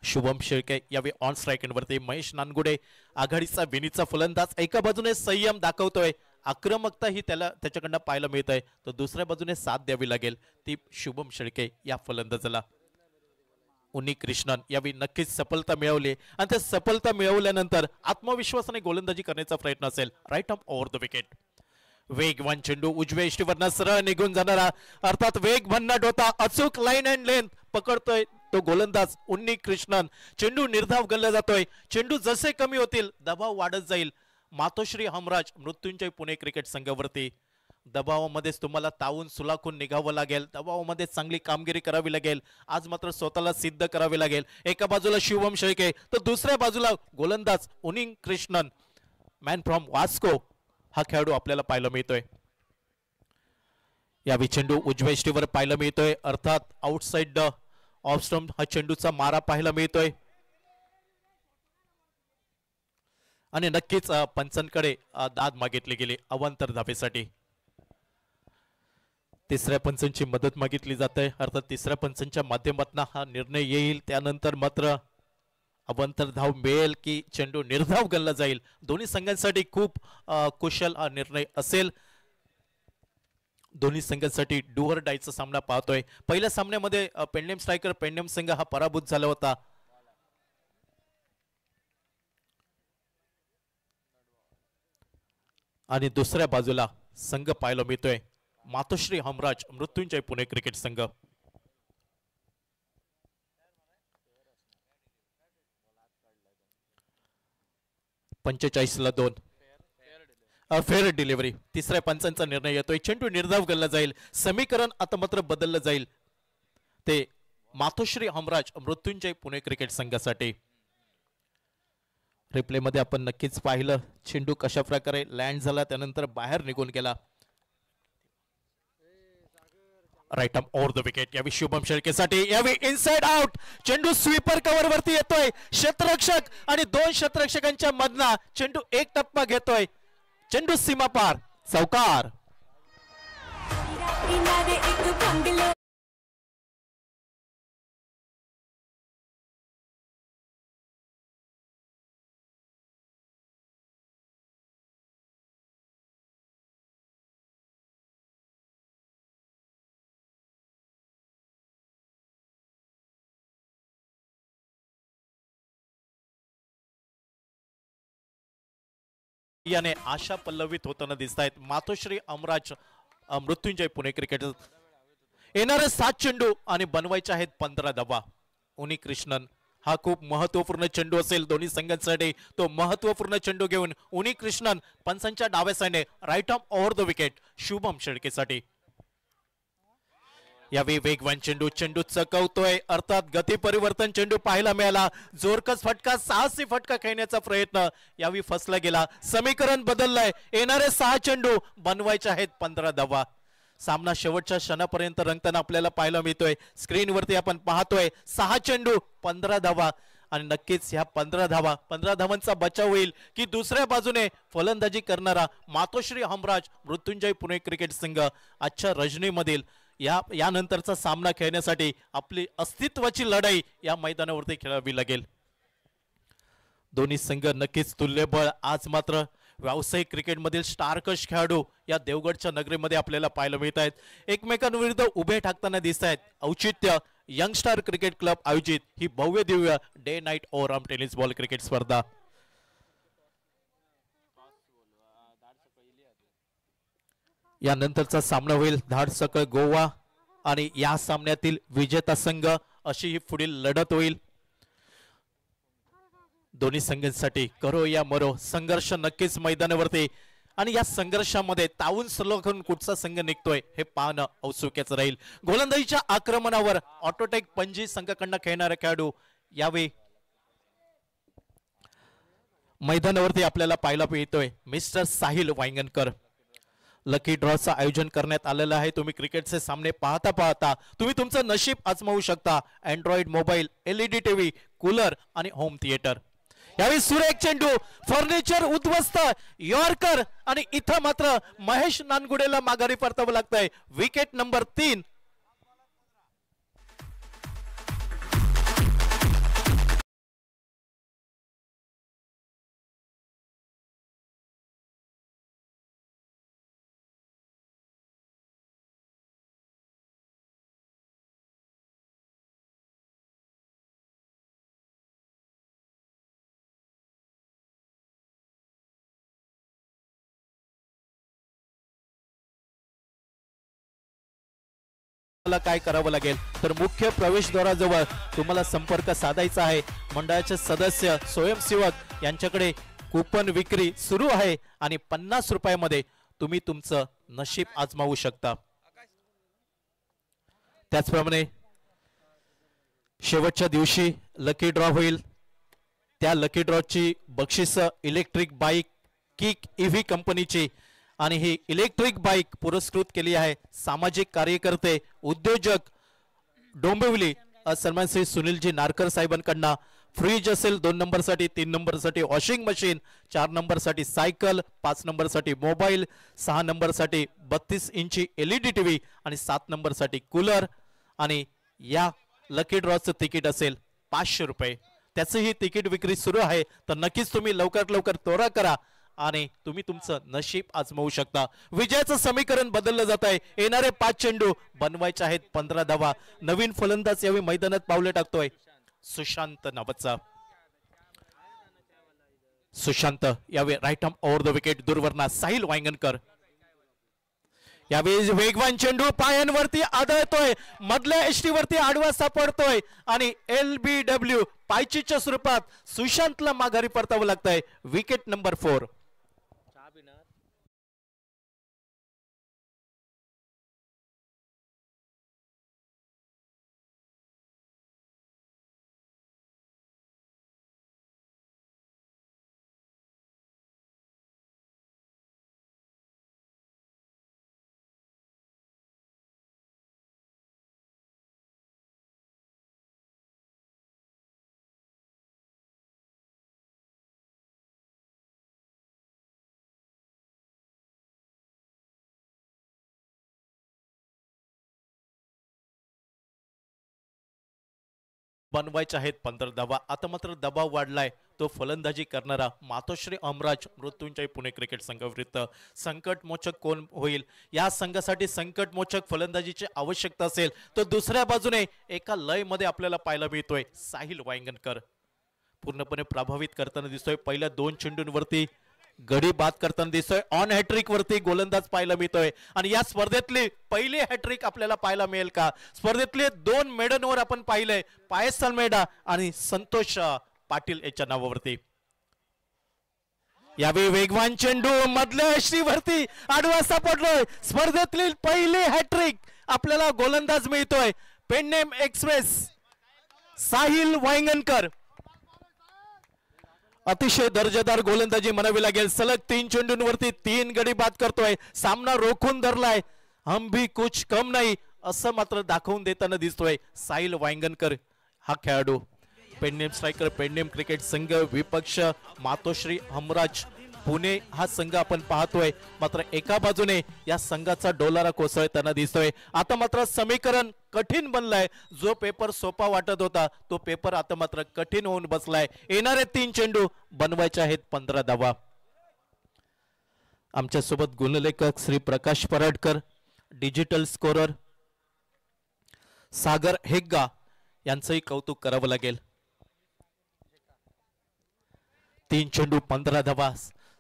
शुभम शेळके यावेळी ऑन स्ट्राईक एंडवरती. महेश नानगुडे आघाडीचा विनीचा फलंदाज एका बाजूने संयम दाखवतोय. आक्रमकता ही त्याच्याकडनं पाहायला मिळत आहे. तर दुसऱ्या बाजूने साथ द्यावी लागेल ती शुभम शेळके या फलंदाजाला. उन्नी कृष्णन यावेळी नक्कीच सफलता मिळवली आणि त्या सफलता मिळवल्यानंतर आत्मविश्वासाने गोलंदाजी करण्याचा प्रयत्न असेल. Right arm over the wicket. वेगवान चेंडू उजव्या इष्टीवरनं सरळ निघून जाणारा. अर्थात वेग भन्नाट होता. अचूक लाईन अँड लेंथ पकडतोय तो गोलंदाज उन्नी कृष्णन. चेंडू निर्धाव गल्ला जातोय. चेंडू जसे कमी होतील दबाव वाढत जाईल मातोश्री हमराज मृत्युंजय पुणे क्रिकेट संघावरती. दबावामध्येच तुम्हाला तावून सुलाखून निघावं लागेल. दबावामध्ये चांगली कामगिरी करावी लागेल. आज मात्र स्वतःला सिद्ध करावे लागेल. एका बाजूला शिवम शेळके तर दुसऱ्या बाजूला गोलंदाज उनिंग कृष्णन मॅन फ्रॉम वास्को हा खेळाडू आपल्याला पाहायला मिळतोय. या चेंडू उजव्या इष्टीवर पाहायला मिळतोय. अर्थात आउटसाइड द ऑफ स्टंप हा चेंडूचा मारा पाहायला मिळतोय. आणि नक्कीच पंचांकडे दाद मागितली गेली अवांतर धावेसाठी. तिसऱ्या पंचांची मदत मागितली जाते. अर्थात तिसऱ्या पंचांच्या माध्यमातून हा निर्णय येईल. त्यानंतर मात्र अवांतर धाव मिळेल की चेंडू निर्धाव गल्ला जाईल. दोन्ही संघांसाठी खूप कुशल हा निर्णय असेल. दोन्ही संघांसाठी डू ऑर डायचा सामना पाहतोय. पहिल्या सामन्यामध्ये पेंडलेम स्ट्रायकर पेंडलेम संघ हा पराभूत झाला होता. आणि दुसऱ्या बाजूला संघ पाहायला मिळतोय मातोश्री हमराज मृत्युंजय पुणे क्रिकेट संघ. ला 2 फेअर डिलिव्हरी. तिसऱ्या पंचांचा निर्णय येतोय. चेंडू निर्धाव गल्ला जाईल. समीकरण आता मात्र बदललं जाईल ते मातोश्री हमराज मृत्युंजय पुणे क्रिकेट संघासाठी. रिप्ले मध्ये आपण नक्कीच पाहिलं चेंडू कशा प्रकारे लँड झाला त्यानंतर बाहेर निघून गेला. Right arm over the wicket. यावेळी शुभम शेळकेसाठी यावेळी इनसाइड आउट. चेंडू स्वीपर कव्हर वरती येतोय. क्षेत्ररक्षक आणि 2 क्षेत्ररक्षकांच्या मधना चेंडू एक टप्पा घेतोय. चेंडू सीमा पार चौकार. याने आशा पल्लवित होताना दिसत आहेत मातोश्री हमराज मृत्युंजय पुणे क्रिकेट. येणारे 7 चेंडू आणि बनवायचे आहेत 15 धावा. उनी कृष्णन हा खूप महत्वपूर्ण चेंडू असेल दोन्ही संघांसाठी. तो महत्वपूर्ण चेंडू घेऊन उनी कृष्णन पंचांच्या डाव्या साईडने right arm over the wicket Shubham शेळकेसाठी. यावेळी वेगवान चेंडू चेंडू चकवतोय. अर्थात गती परिवर्तन चेंडू पाहायला मिळाला. जोरकस फटका साहसी फटका खेळण्याचा प्रयत्न यावेळी फसला गेला. समीकरण बदललंय. येणारे 6 चेंडू बनवायचे आहेत 15 धावा. सामना शेवटच्या क्षणापर्यंत रंगताना आपल्याला पाहायला मिळतोय. स्क्रीनवरती आपण पाहतोय 6 चेंडू 15 धावा. आणि नक्कीच ह्या 15 धावांचा बचाव होईल की दुसऱ्या बाजूने फलंदाजी करणारा मातोश्री हमराज मृत्युंजय पुणे क्रिकेट संघ आजच्या रजनीमधील यानंतरचा सामना खेळण्यासाठी आपली अस्तित्वाची लढाई या मैदानावरती खेळावी लागेल. दोन्ही संघ नक्कीच तुल्यबळ. आज मात्र व्यावसायिक क्रिकेटमधील स्टारकश खेळाडू या देवगडच्या नगरीमध्ये आपल्याला पाहायला मिळत आहेत. एकमेकांविरुद्ध उभे ठाकताना दिसत आहेत. औचित्य यंगस्टार क्रिकेट क्लब आयोजित ही भव्य Divya day night over arm tennis ball cricket स्पर्धा. यानंतरचा सामना होईल धाडसकळ गोवा आणि या सामन्यातील विजेता संघ अशी ही पुढील लढत होईल. दोन्ही संघांसाठी करो या मरो संघर्ष नक्कीच मैदानावरती. आणि या संघर्षामध्ये तावून सलोखून कुठचा संघ निघतोय हे पाहणं औत्सुक्याचं राहील. गोलंदाजीच्या आक्रमणावर ऑटोटेक पणजी संघाकडनं खेळणारा खेळाडू यावेळी मैदानावरती आपल्याला पाहायला मिळतोय मिस्टर साहिल वांगणकर. लकी ड्रॉचं आयोजन करण्यात आलेलं आहे. तुम्ही क्रिकेटचे सामने पाहता पाहता तुम्ही तुमचं नशीब आजमावू शकता. Android mobile, LED TV, cooler आणि होम थिएटर. यावेळी सुरेख चेंडू फर्निचर उद्ध्वस्त यॉर्कर आणि इथं मात्र महेश नानगुडेला माघारी परतावं लागतंय. Wicket number 3. काय करावं लागेल तर मुख्य प्रवेशद्वाराजवळ तुम्हाला संपर्क साधायचा आहे. मंडळाचे सदस्य स्वयंसेवक यांच्याकडे कुपन विक्री सुरू आहे आणि 50 रुपयामध्ये तुम्ही तुमचं नशीब आजमावू शकता. त्याचप्रमाणे शेवटच्या दिवशी लकी ड्रॉ होईल. त्या लकी ड्रॉची बक्षिस इलेक्ट्रिक बाईक किक ईव्ही कंपनीची आणि ही इलेक्ट्रिक बाईक पुरस्कृत केली आहे सामाजिक कार्यकर्ते उद्योजक डोंबिवली सन्मान श्री सुनीलजी नारकर साहेबांकडनं. फ्रीज असेल 2 नंबरसाठी, 3 नंबरसाठी वॉशिंग मशीन, 4 नंबरसाठी सायकल, 5 नंबरसाठी मोबाईल, 6 नंबरसाठी 32 इंची LED टीव्ही आणि 7 नंबरसाठी कूलर. आणि या लकी ड्रॉचं तिकीट असेल 500 रुपये. त्याचंही तिकीट विक्री सुरू आहे तर नक्कीच तुम्ही लवकरात लवकर तोडा करा आणि तुम्ही तुमचं नशीब आजमावू शकता. विजयाचं समीकरण बदललं जात आहे. येणारे 5 चेंडू बनवायचे आहेत 15 धावा. नवीन फलंदाज यावेळी मैदानात पावले टाकतोय सुशांत नावाचा. सुशांत यावेळी right arm over the wicket. दूरवरना साहिल वांगणकर. यावेळी वेगवान चेंडू पायांवरती आदळतोय, मधल्या एसटी वरती आडवा सापडतोय आणि LBW पायचीच्या स्वरूपात सुशांतला माघारी परतावं लागतंय. Wicket number 4. बनवायचे आहेत 15 धावा. आता मात्र दबाव वाढलाय. तो फलंदाजी करणारा मातोश्री अमराज मृत्युंजय पुणे क्रिकेट संघविरुद्ध संकटमोचक कोण होईल. या संघासाठी संकटमोचक फलंदाजीची आवश्यकता असेल तर दुसऱ्या बाजूने एका लय मध्ये आपल्याला पाहायला मिळतोय साहिल वांगणकर. पूर्णपणे प्रभावित करताना दिसतोय. पहिल्या 2 चेंडूंवरती गडी बाद करताना दिसतोय. ऑन हॅट्रिक वरती गोलंदाज पाहायला मिळतोय आणि या स्पर्धेतली पहिली हॅट्रिक आपल्याला पाहायला मिळेल का. स्पर्धेतले 2 मेडनवर आपण पाहिलंय पायस मेडा आणि संतोष पाटील याच्या नावावरती. यावेळी वेगवान चेंडू मधल्या यष्टीवरती आडवा सापडलोय. स्पर्धेतली पहिली हॅट्रिक आपल्याला गोलंदाज मिळतोय पेडनेम एक्सप्रेस साहिल वांगणकर. अतिशय दर्जेदार गोलंदाजी म्हणावी लागेल. सलग 3 चेंडूंवरती 3 गडी बाद करतोय. सामना रोखून धरलाय. हम भी कुछ कम नाही असं मात्र दाखवून देताना दिसतोय साहिल वांगणकर हा खेळाडू. पेडनेम स्ट्रायकर पेडनेम क्रिकेट संघ विपक्ष मातोश्री हमराज पुणे हा संघ आपण पाहतोय. मात्र एका बाजूने या संघाचा डोलारा कोसळताना दिसतोय. आता मात्र समीकरण कठीण बनलाय. जो पेपर सोपा वाटत होता तो पेपर आता मात्र कठीण होऊन बसलाय. येणारे 3 चेंडू बनवायचे आहेत 15 धावा. आमच्या सोबत गुणलेखक श्री प्रकाश पराडकर, डिजिटल स्कोरर सागर हेग्गा यांचंही कौतुक करावं लागेल. 3 चेंडू 15 धावा.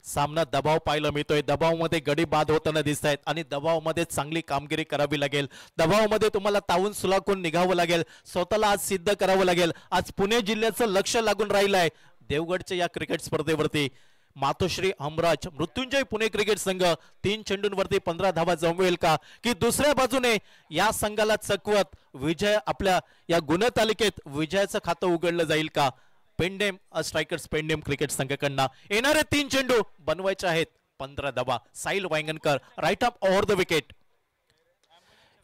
सामना दबाव पाहायला मिळतोय. दबावमध्ये गडी बाद होताना दिसत आहेत आणि दबावमध्ये चांगली कामगिरी करावी लागेल. दबावमध्ये तुम्हाला तावून सुलाखून निघावं लागेल. स्वतःला आज सिद्ध करावं लागेल. आज पुणे जिल्ह्याचं लक्ष लागून राहिलंय देवगडच्या या क्रिकेट स्पर्धेवरती. मातोश्री हमराज मृत्युंजय पुणे क्रिकेट संघ 3 चेंडूंवरती 15 धावा जमवेल का की दुसऱ्या बाजूने या संघाला चकवत विजय आपल्या या गुणतालिकेत विजयाचं खातं उघडलं जाईल का. पेडनेम स्ट्रायकर्स पेडनेम क्रिकेट संघाकडनं येणारे 3 चेंडू बनवायचे आहेत 15 धावा. Sahil Wangankar right arm over the wicket.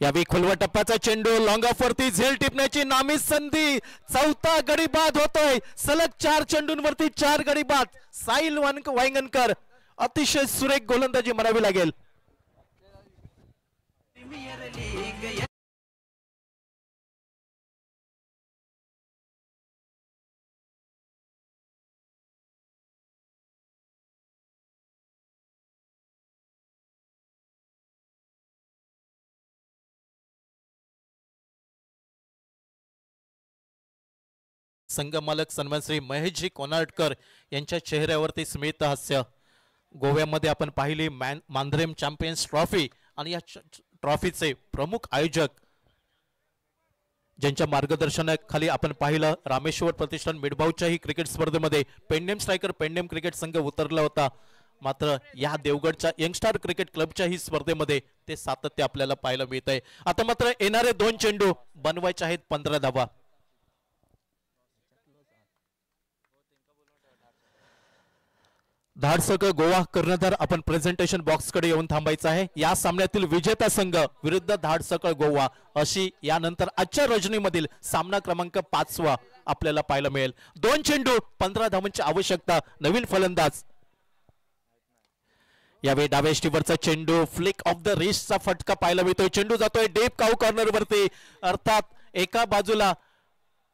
यावेळी खुलवा टप्प्याचा चेंडू लॉंग ऑफ वरती झेल टिपण्याची नामी संधी. 4था गडी बाद होतोय. सलग 4 चेंडूंवरती 4 गडी बाद. साहिल वांगणकर अतिशय सुरेख गोलंदाजी म्हणावी लागेल. संघ मालक सन्मान श्री महेशजी कोनाटकर यांच्या चेहऱ्यावरती स्मित हास्य. गोव्यामध्ये आपण पाहिली मांद्रेम चॅम्पियन्स ट्रॉफी आणि या ट्रॉफीचे प्रमुख आयोजक ज्यांच्या मार्गदर्शनाखाली आपण पाहिलं रामेश्वर प्रतिष्ठान मिडभाऊच्याही क्रिकेट स्पर्धेमध्ये पेंडेम स्ट्रायकर पेंडेम क्रिकेट संघ उतरला होता, मात्र या देवगडच्या यंगस्टार क्रिकेट क्लबच्या ही स्पर्धेमध्ये ते सातत्य आपल्याला पाहायला मिळत आहे. आता मात्र येणारे 2 चेंडू बनवायचे आहेत 15 धावा. धाडसकर गोवा कर्णधार आपण प्रेझेंटेशन बॉक्स कडे येऊन थांबायचं आहे. या सामन्यातील विजेता संघ विरुद्ध धाडसकर गोवा अशी यानंतर आजच्या रजनीमधील सामना क्रमांक 5 आपल्याला पाहायला मिळेल. 2 चेंडू 15 धावांची आवश्यकता. नवीन फलंदाज यावेळी डाव्या स्टीवरचा चेंडू फ्लिक ऑफ द रिस्टचा फटका पाहायला मिळतोय. चेंडू जातोय डीप काऊ कॉर्नर वरती, अर्थात एका बाजूला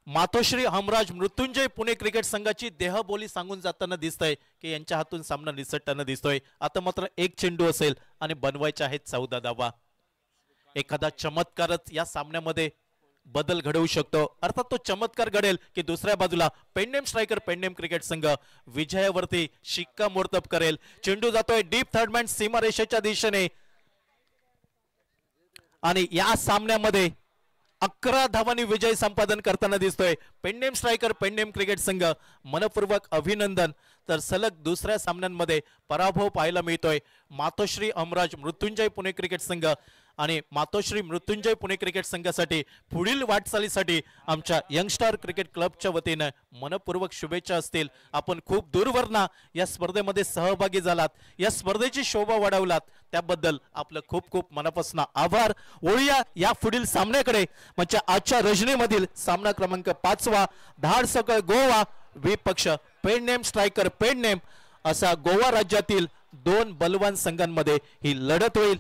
मातोश्री हमराज मृत्युंजय पुणे क्रिकेट संघाची देहबोली सांगून जाताना दिसतंय की यांच्या हातून सामना निसटताना दिसतोय. आता मात्र 1 चेंडू असेल आणि बनवायचे आहेत 14 धावा. एखादा चमत्कारच या सामन्यामध्ये बदल घडवू शकतो. अर्थात तो चमत्कार घडेल की दुसऱ्या बाजूला पेंडेम स्ट्रायकर पेंडेम क्रिकेट संघ विजयावरती शिक्कामोर्तब करेल. चेंडू जातोय डीप थर्डमॅन सीमारेषेच्या दिशेने आणि या सामन्यामध्ये 11 धावांनी विजय संपादन करताना दिसतोय पेंडेम स्ट्रायकर पेंडेम क्रिकेट संघ. मनपूर्वक अभिनंदन. तर सलग दुसऱ्या सामन्यांमध्ये पराभव पाहायला मिळतोय मातोश्री हमराज मृत्युंजय पुणे क्रिकेट संघ आणि मातोश्री मृत्युंजय पुणे क्रिकेट संघासाठी पुढील वाटचालीसाठी आमच्या यंगस्टार क्रिकेट क्लबच्या वतीनं मनपूर्वक शुभेच्छा असतील. आपण खूप दूरवरनं या स्पर्धेमध्ये सहभागी झालात, या स्पर्धेची शोभा वाढवलात, त्याबद्दल आपलं खूप खूप मनापासून आभार. वळूया या पुढील सामन्याकडे. म्हणजे आजच्या रजनीमधील सामना क्रमांक 5 धाडसकर गोवा विपक्ष पेंडेम स्ट्रायकर पेंडेम असा गोवा राज्यातील 2 बलवान संघांमध्ये ही लढत होईल.